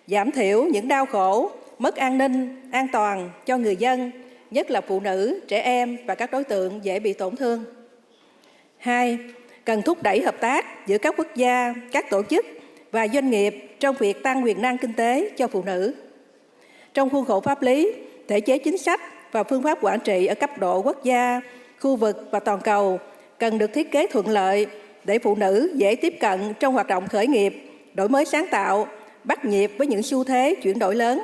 Giảm thiểu những đau khổ, mất an ninh, an toàn cho người dân, nhất là phụ nữ, trẻ em và các đối tượng dễ bị tổn thương. 2. Cần thúc đẩy hợp tác giữa các quốc gia, các tổ chức và doanh nghiệp trong việc tăng quyền năng kinh tế cho phụ nữ. Trong khuôn khổ pháp lý, thể chế chính sách và phương pháp quản trị ở cấp độ quốc gia, khu vực và toàn cầu cần được thiết kế thuận lợi để phụ nữ dễ tiếp cận trong hoạt động khởi nghiệp, đổi mới sáng tạo, bắt nhịp với những xu thế chuyển đổi lớn.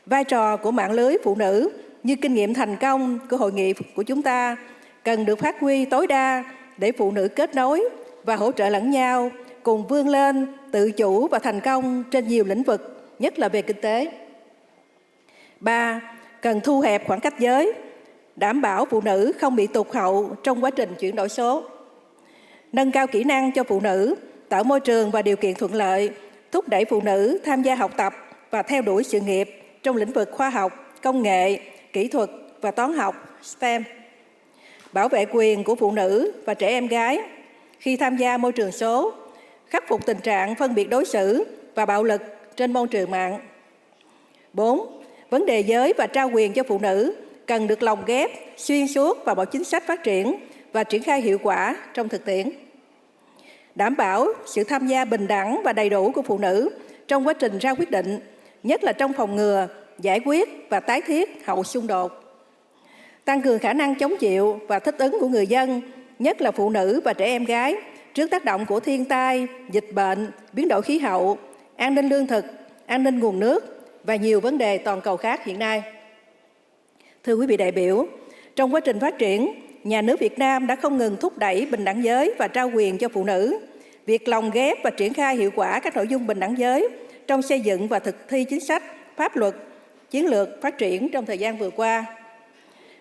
Vai trò của mạng lưới phụ nữ như kinh nghiệm thành công của hội nghị của chúng ta cần được phát huy tối đa để phụ nữ kết nối và hỗ trợ lẫn nhau, cùng vươn lên, tự chủ và thành công trên nhiều lĩnh vực, nhất là về kinh tế. 3. Cần thu hẹp khoảng cách giới, đảm bảo phụ nữ không bị tụt hậu trong quá trình chuyển đổi số. Nâng cao kỹ năng cho phụ nữ, tạo môi trường và điều kiện thuận lợi, thúc đẩy phụ nữ tham gia học tập và theo đuổi sự nghiệp trong lĩnh vực khoa học, công nghệ, kỹ thuật và toán học STEM. Bảo vệ quyền của phụ nữ và trẻ em gái khi tham gia môi trường số, khắc phục tình trạng phân biệt đối xử và bạo lực trên môi trường mạng. 4. Vấn đề giới và trao quyền cho phụ nữ cần được lồng ghép xuyên suốt vào mọi chính sách phát triển và triển khai hiệu quả trong thực tiễn. Đảm bảo sự tham gia bình đẳng và đầy đủ của phụ nữ trong quá trình ra quyết định, nhất là trong phòng ngừa, giải quyết và tái thiết hậu xung đột. Tăng cường khả năng chống chịu và thích ứng của người dân, nhất là phụ nữ và trẻ em gái, trước tác động của thiên tai, dịch bệnh, biến đổi khí hậu, an ninh lương thực, an ninh nguồn nước và nhiều vấn đề toàn cầu khác hiện nay. Thưa quý vị đại biểu, trong quá trình phát triển, nhà nước Việt Nam đã không ngừng thúc đẩy bình đẳng giới và trao quyền cho phụ nữ. Việc lồng ghép và triển khai hiệu quả các nội dung bình đẳng giới trong xây dựng và thực thi chính sách, pháp luật, chiến lược phát triển trong thời gian vừa qua.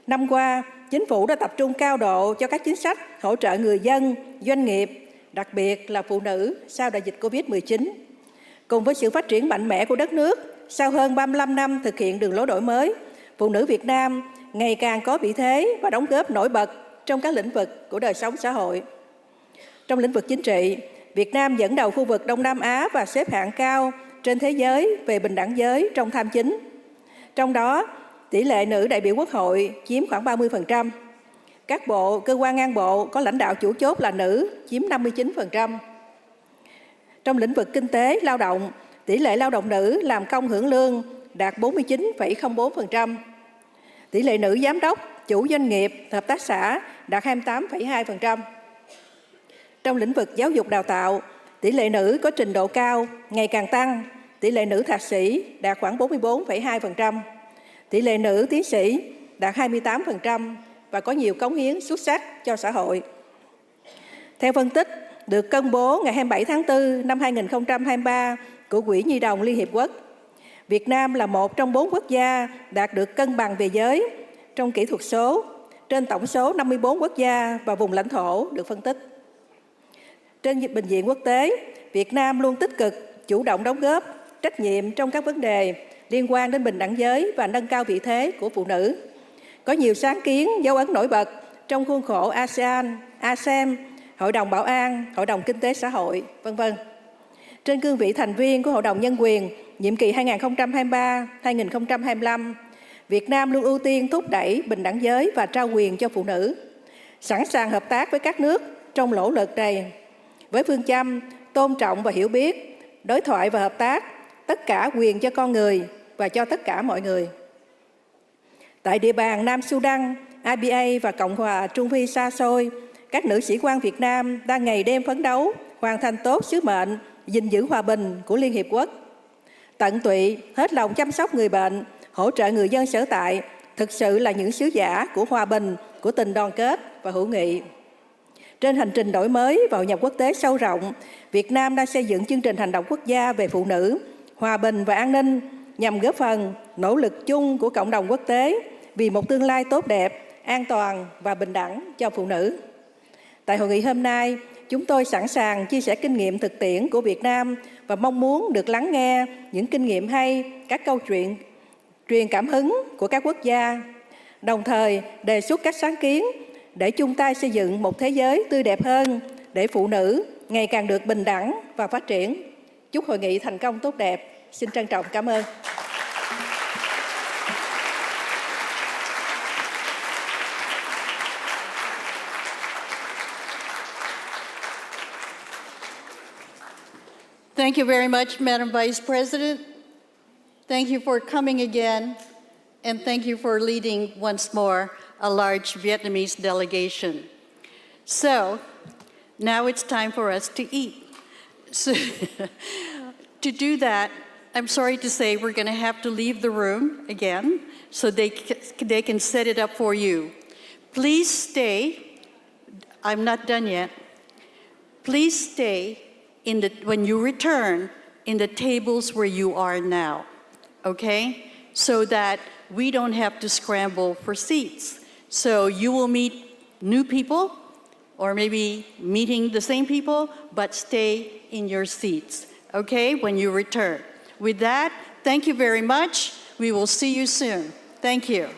Năm qua, Chính phủ đã tập trung cao độ cho các chính sách hỗ trợ người dân, doanh nghiệp, đặc biệt là phụ nữ sau đại dịch Covid-19. Cùng với sự phát triển mạnh mẽ của đất nước, sau hơn 35 năm thực hiện đường lối đổi mới, phụ nữ Việt Nam ngày càng có vị thế và đóng góp nổi bật trong các lĩnh vực của đời sống xã hội. Trong lĩnh vực chính trị, Việt Nam dẫn đầu khu vực Đông Nam Á và xếp hạng cao trên thế giới về bình đẳng giới trong tham chính. Trong đó, tỷ lệ nữ đại biểu Quốc hội chiếm khoảng 30%. Các bộ, cơ quan ngang bộ có lãnh đạo chủ chốt là nữ chiếm 59%. Trong lĩnh vực kinh tế, lao động, tỷ lệ lao động nữ làm công hưởng lương đạt 49,04%. Tỷ lệ nữ giám đốc, chủ doanh nghiệp, hợp tác xã đạt 28,2%. Trong lĩnh vực giáo dục đào tạo, tỷ lệ nữ có trình độ cao ngày càng tăng, tỷ lệ nữ thạc sĩ đạt khoảng 44,2%. Tỷ lệ nữ tiến sĩ đạt 28% và có nhiều cống hiến xuất sắc cho xã hội. Theo phân tích được công bố ngày 27 tháng 4 năm 2023 của Quỹ Nhi đồng Liên Hiệp Quốc, Việt Nam là một trong 4 quốc gia đạt được cân bằng về giới trong kỹ thuật số trên tổng số 54 quốc gia và vùng lãnh thổ được phân tích. Trên bình diện quốc tế, Việt Nam luôn tích cực, chủ động đóng góp, trách nhiệm trong các vấn đề liên quan đến bình đẳng giới và nâng cao vị thế của phụ nữ. Có nhiều sáng kiến, dấu ấn nổi bật trong khuôn khổ ASEAN, ASEM, Hội đồng Bảo an, Hội đồng Kinh tế Xã hội, v.v. Trên cương vị thành viên của Hội đồng Nhân quyền, nhiệm kỳ 2023-2025, Việt Nam luôn ưu tiên thúc đẩy bình đẳng giới và trao quyền cho phụ nữ, sẵn sàng hợp tác với các nước trong nỗ lực này, với phương châm tôn trọng và hiểu biết, đối thoại và hợp tác, tất cả quyền cho con người và cho tất cả mọi người. Tại địa bàn Nam Sudan, IBA và Cộng hòa Trung Phi xa xôi, các nữ sĩ quan Việt Nam đang ngày đêm phấn đấu, hoàn thành tốt sứ mệnh gìn giữ hòa bình của Liên Hiệp Quốc. Tận tụy, hết lòng chăm sóc người bệnh, hỗ trợ người dân sở tại, thực sự là những sứ giả của hòa bình, của tình đoàn kết và hữu nghị. Trên hành trình đổi mới và hội nhập quốc tế sâu rộng, Việt Nam đang xây dựng chương trình hành động quốc gia về phụ nữ, hòa bình và an ninh nhằm góp phần nỗ lực chung của cộng đồng quốc tế vì một tương lai tốt đẹp, an toàn và bình đẳng cho phụ nữ. Tại hội nghị hôm nay, chúng tôi sẵn sàng chia sẻ kinh nghiệm thực tiễn của Việt Nam và mong muốn được lắng nghe những kinh nghiệm hay, các câu chuyện truyền cảm hứng của các quốc gia, đồng thời đề xuất các sáng kiến để chung tay xây dựng một thế giới tươi đẹp hơn, để phụ nữ ngày càng được bình đẳng và phát triển. Chúc hội nghị thành công tốt đẹp. Xin trân trọng cảm ơn. Thank you very much, Madam Vice President. Thank you for coming again, and thank you for leading once more a large Vietnamese delegation. So, now it's time for us to eat. So, to do that, I'm sorry to say we're going to have to leave the room again so they can set it up for you. Please stay. I'm not done yet. Please stay when you return in the tables where you are now, okay? So that we don't have to scramble for seats. So you will meet new people or maybe meeting the same people, but stay in your seats, okay, when you return. With that, thank you very much. We will see you soon. Thank you.